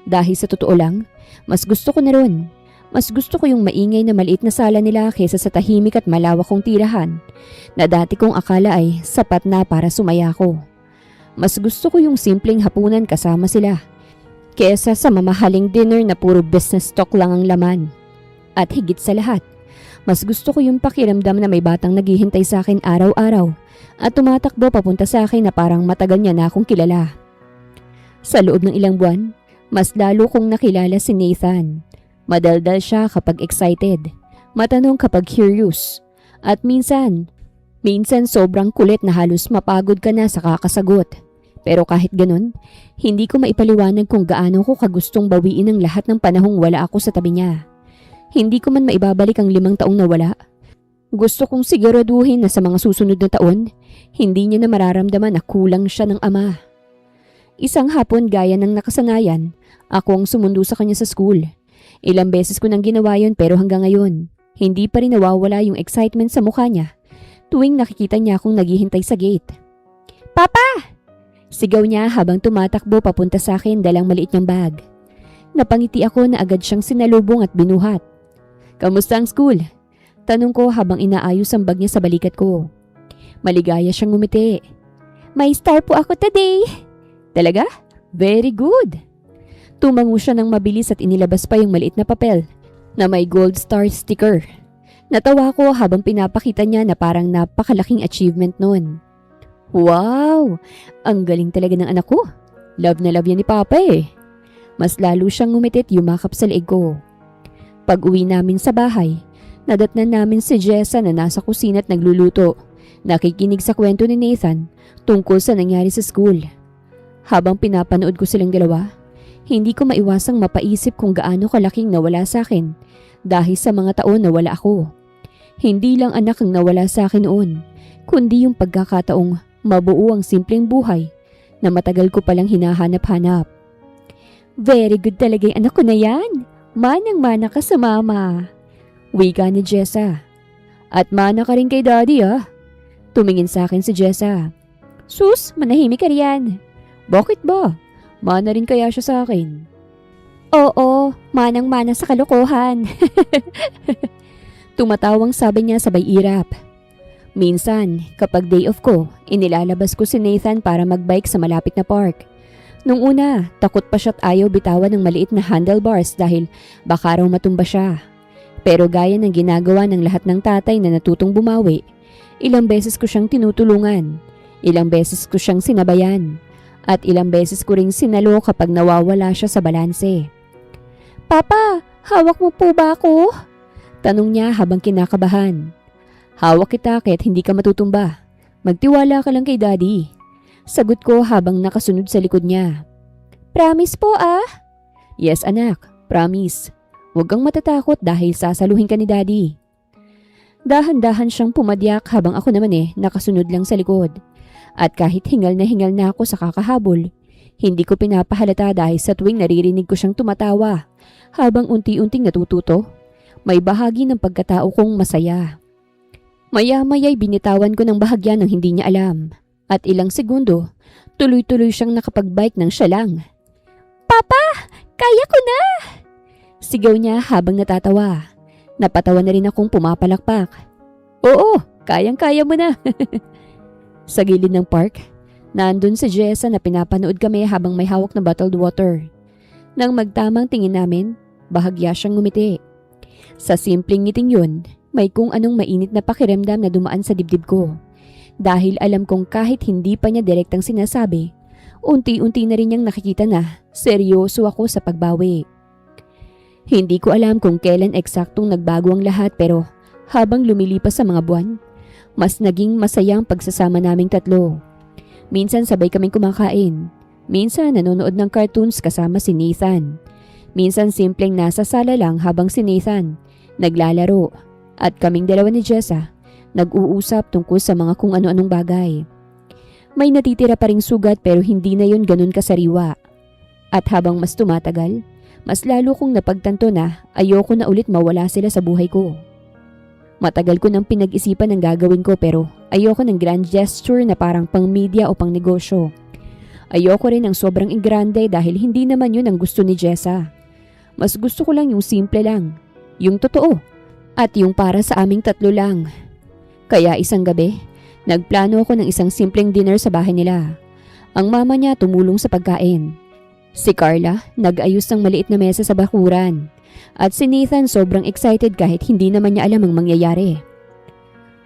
Dahil sa totoo lang, mas gusto ko na ron. Mas gusto ko yung maingay na maliit na sala nila kesa sa tahimik at malawak kong tirahan na dati kong akala ay sapat na para sumaya ko. Mas gusto ko yung simpleng hapunan kasama sila kesa sa mamahaling dinner na puro business talk lang ang laman. At higit sa lahat, mas gusto ko yung pakiramdam na may batang naghihintay sa akin araw-araw at tumatakbo papunta sa akin na parang matagal niya na akong kilala. Sa loob ng ilang buwan, mas lalo kong nakilala si Nathan. Madaldal siya kapag excited, matanong kapag curious, at minsan sobrang kulit na halos mapagod ka na sa kakasagot. Pero kahit ganun, hindi ko maipaliwanag kung gaano ko kagustong bawiin ang lahat ng panahong wala ako sa tabi niya. Hindi ko man maibabalik ang 5 taong nawala. Gusto kong siguraduhin na sa mga susunod na taon, hindi niya na mararamdaman na kulang siya ng ama. Isang hapon gaya ng nakasanayan, ako ang sumundo sa kanya sa school. Ilang beses ko nang ginawa yun pero hanggang ngayon, hindi pa rin nawawala yung excitement sa mukha niya tuwing nakikita niya akong naghihintay sa gate. Papa! Sigaw niya habang tumatakbo papunta sa akin dalang maliit niyang bag. Napangiti ako na agad siyang sinalubong at binuhat. Kamusta ang school? Tanong ko habang inaayos ang bag niya sa balikat ko. Maligaya siyang ngumiti. May star po ako today. Talaga? Very good. Tumango siya ng mabilis at inilabas pa yung maliit na papel na may gold star sticker. Natawa ko habang pinapakita niya na parang napakalaking achievement nun. Wow! Ang galing talaga ng anak ko. Love na love yan ni Papa eh. Mas lalo siyang ngumitit yumakap sa leeg ko. Pag uwi namin sa bahay, nadatnan namin si Jessa na nasa kusina at nagluluto. Nakikinig sa kwento ni Nathan tungkol sa nangyari sa school. Habang pinapanood ko silang dalawa, hindi ko maiwasang mapaisip kung gaano kalaking nawala sa akin dahil sa mga taon na wala ako. Hindi lang anak ang nawala sa akin noon, kundi yung pagkakataong mabuo ang simpleng buhay na matagal ko palang hinahanap-hanap. Very good talaga yung anak ko na yan. Manang-mana ka sa mama. Wika ni Jessa. At mana ka rin kay daddy ah. Tumingin sa akin si Jessa. Sus, manahimik ka riyan. Bakit ba? Mana rin kaya siya sa akin? Oo, manang-mana sa kalokohan. Tumatawang sabi niya sabay irap. Minsan, kapag day off ko, inilalabas ko si Nathan para magbike sa malapit na park. Nung una, takot pa siya't ayaw bitawan ng maliit na handlebars dahil baka raw matumba siya. Pero gaya ng ginagawa ng lahat ng tatay na natutong bumawi, ilang beses ko siyang tinutulungan, ilang beses ko siyang sinabayan, at ilang beses ko ring sinalo kapag nawawala siya sa balanse. Papa, hawak mo po ba ako? Tanong niya habang kinakabahan. Hawak kita kahit hindi ka matutumba. Magtiwala ka lang kay daddy. Sagot ko habang nakasunod sa likod niya. Promise po ah? Yes anak, promise. Huwag kang matatakot dahil sasaluhin ka ni daddy. Dahan-dahan siyang pumadyak habang ako naman nakasunod lang sa likod. At kahit hingal na ako sa kakahabol, hindi ko pinapahalata dahil sa tuwing naririnig ko siyang tumatawa habang unti-unting natututo, may bahagi ng pagkatao kong masaya. Maya-maya'y binitawan ko ng bahagya ng hindi niya alam. At ilang segundo, tuloy-tuloy siyang nakapagbike ng siya lang. Pa! Papa! Kaya ko na! Sigaw niya habang natatawa. Napatawa na rin akong pumapalakpak. Oo, kayang-kaya mo na. Sa gilid ng park, nandun si Jessa na pinapanood kami habang may hawak na bottled water. Nang magtamang tingin namin, bahagya siyang ngumiti. Sa simpleng ngiting yun, may kung anong mainit na pakiramdam na dumaan sa dibdib ko. Dahil alam kong kahit hindi pa niya direktang sinasabi, unti-unti na rin niyang nakikita na seryoso ako sa pagbawi. Hindi ko alam kung kailan eksaktong nagbago ang lahat pero habang lumilipas sa mga buwan, mas naging masaya ang pagsasama naming tatlo. Minsan sabay kaming kumakain. Minsan nanonood ng cartoons kasama si Nathan. Minsan simpleng nasa sala lang habang si Nathan naglalaro. At kaming dalawa ni Jessa nag-uusap tungkol sa mga kung ano-anong bagay. May natitira pa ring sugat pero hindi na yun ganun kasariwa. At habang mas tumatagal, mas lalo kong napagtanto na ayoko na ulit mawala sila sa buhay ko. Matagal ko nang pinag-isipan ang gagawin ko pero ayoko ng grand gesture na parang pang media o pang negosyo. Ayoko rin ng sobrang ingrande dahil hindi naman yun ang gusto ni Jessa. Mas gusto ko lang yung simple lang, yung totoo, at yung para sa aming tatlo lang. Kaya isang gabi, nagplano ako ng isang simpleng dinner sa bahay nila. Ang mama niya tumulong sa pagkain. Si Carla nag-ayos ng maliit na mesa sa bakuran. At si Nathan sobrang excited kahit hindi naman niya alam ang mangyayari.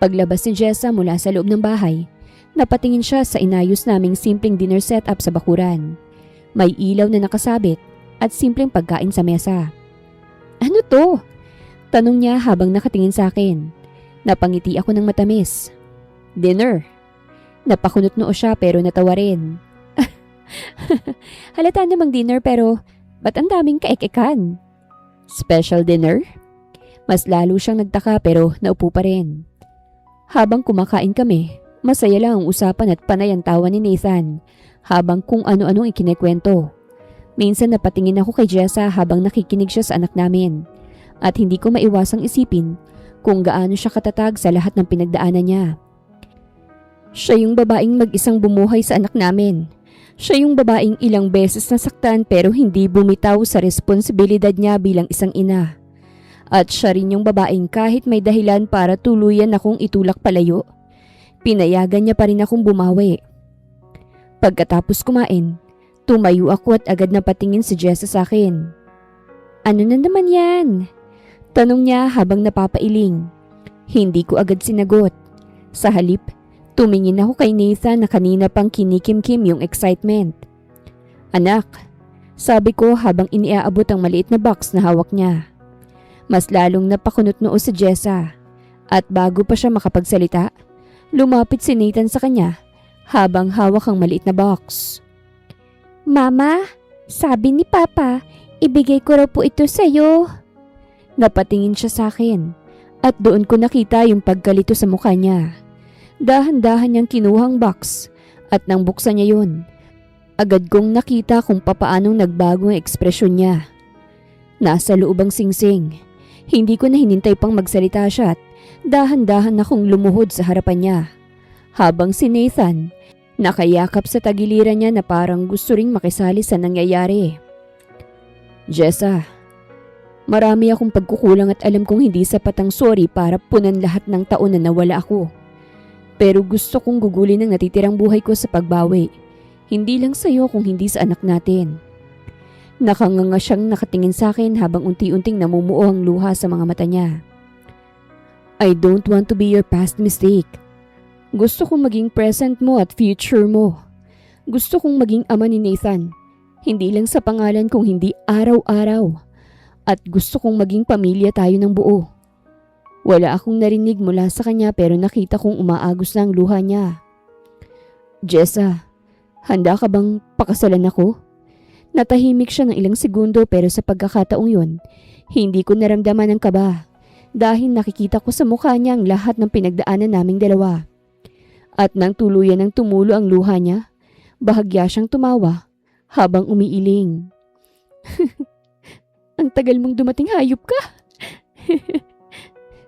Paglabas ni Jessa mula sa loob ng bahay, napatingin siya sa inayos naming simpleng dinner setup sa bakuran. May ilaw na nakasabit at simpleng pagkain sa mesa. Ano to? Tanong niya habang nakatingin sa akin. Napangiti ako ng matamis. Dinner. Napakunot noo siya pero natawa rin. Halata namang dinner pero ba't ang daming kaek-ekan? Special dinner? Mas lalo siyang nagtaka pero naupo pa rin. Habang kumakain kami, masaya lang ang usapan at panay ang tawa ni Nathan habang kung ano-anong ikinekwento. Minsan napatingin ako kay Jessa habang nakikinig siya sa anak namin at hindi ko maiwasang isipin kung gaano siya katatag sa lahat ng pinagdaanan niya. Siya yung babaeng mag-isang bumuhay sa anak namin. Siya yung babaeng ilang beses nasaktan pero hindi bumitaw sa responsibilidad niya bilang isang ina. At siya rin yung babaeng kahit may dahilan para tuluyan akong itulak palayo, pinayagan niya pa rin akong bumawi. Pagkatapos kumain, tumayo ako at agad na patingin si Jessa sa akin. Ano na naman yan? Tanong niya habang napapailing. Hindi ko agad sinagot. Sa halip, tumingin ako kay Nathan na kanina pang kinikim-kim yung excitement. Anak, sabi ko habang iniaabot ang maliit na box na hawak niya. Mas lalong napakunot noo si Jessa. At bago pa siya makapagsalita, lumapit si Nathan sa kanya habang hawak ang maliit na box. Mama, sabi ni Papa, ibigay ko raw po ito sa'yo. Napatingin siya sa akin at doon ko nakita yung pagkalito sa mukha niya. Dahan-dahan niyang kinuhang box at nang buksan niya yun, agad kong nakita kung papaanong nagbago ang ekspresyon niya. Nasa loob ang singsing. Hindi ko na hinintay pang magsalita siya at dahan-dahan akong lumuhod sa harapan niya. Habang si Nathan, nakayakap sa tagiliran niya na parang gusto ring makisali sa nangyayari. Jessa, marami akong pagkukulang at alam kong hindi sapat ang sorry para punan lahat ng taon na nawala ako. Pero gusto kong gugulin ang natitirang buhay ko sa pagbawi. Hindi lang sa'yo kung hindi sa anak natin. Nakanganga siyang nakatingin sa akin habang unti-unting namumuo ang luha sa mga mata niya. I don't want to be your past mistake. Gusto kong maging present mo at future mo. Gusto kong maging ama ni Nathan. Hindi lang sa pangalan kung hindi araw-araw. At gusto kong maging pamilya tayo ng buo. Wala akong narinig mula sa kanya pero nakita kong umaagos na ang luha niya. Jessa, handa ka bang pakasalan ako? Natahimik siya ng ilang segundo pero sa pagkakataong yun, hindi ko naramdaman ang kaba dahil nakikita ko sa mukha niya ang lahat ng pinagdaanan naming dalawa. At nang tuluyan ng tumulo ang luha niya, bahagya siyang tumawa habang umiiling. Ang tagal mong dumating, hayop ka!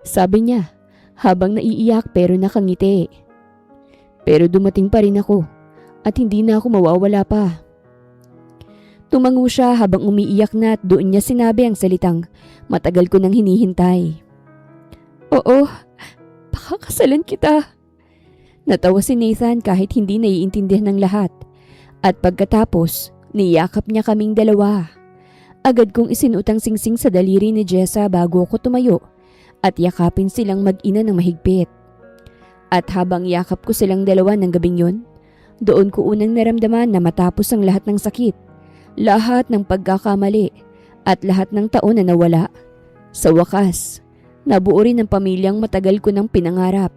Sabi niya habang naiiyak pero nakangiti. Pero dumating pa rin ako at hindi na ako mawawala pa. Tumango siya habang umiiyak na at doon niya sinabi ang salitang matagal ko nang hinihintay. Oo, pakakasalan kita. Natawa si Nathan kahit hindi naiintindihan ng lahat. At pagkatapos, niyakap niya kaming dalawa. Agad kong isinuotang singsing sa daliri ni Jessa bago ako tumayo at yakapin silang mag-ina ng mahigpit. At habang yakap ko silang dalawa ng gabing yun, doon ko unang naramdaman na matapos ang lahat ng sakit, lahat ng pagkakamali at lahat ng taon na nawala. Sa wakas, nabuo rin ang pamilyang matagal ko nang pinangarap.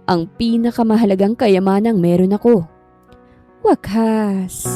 Ang pinakamahalagang kayamanang meron ako. Wakas!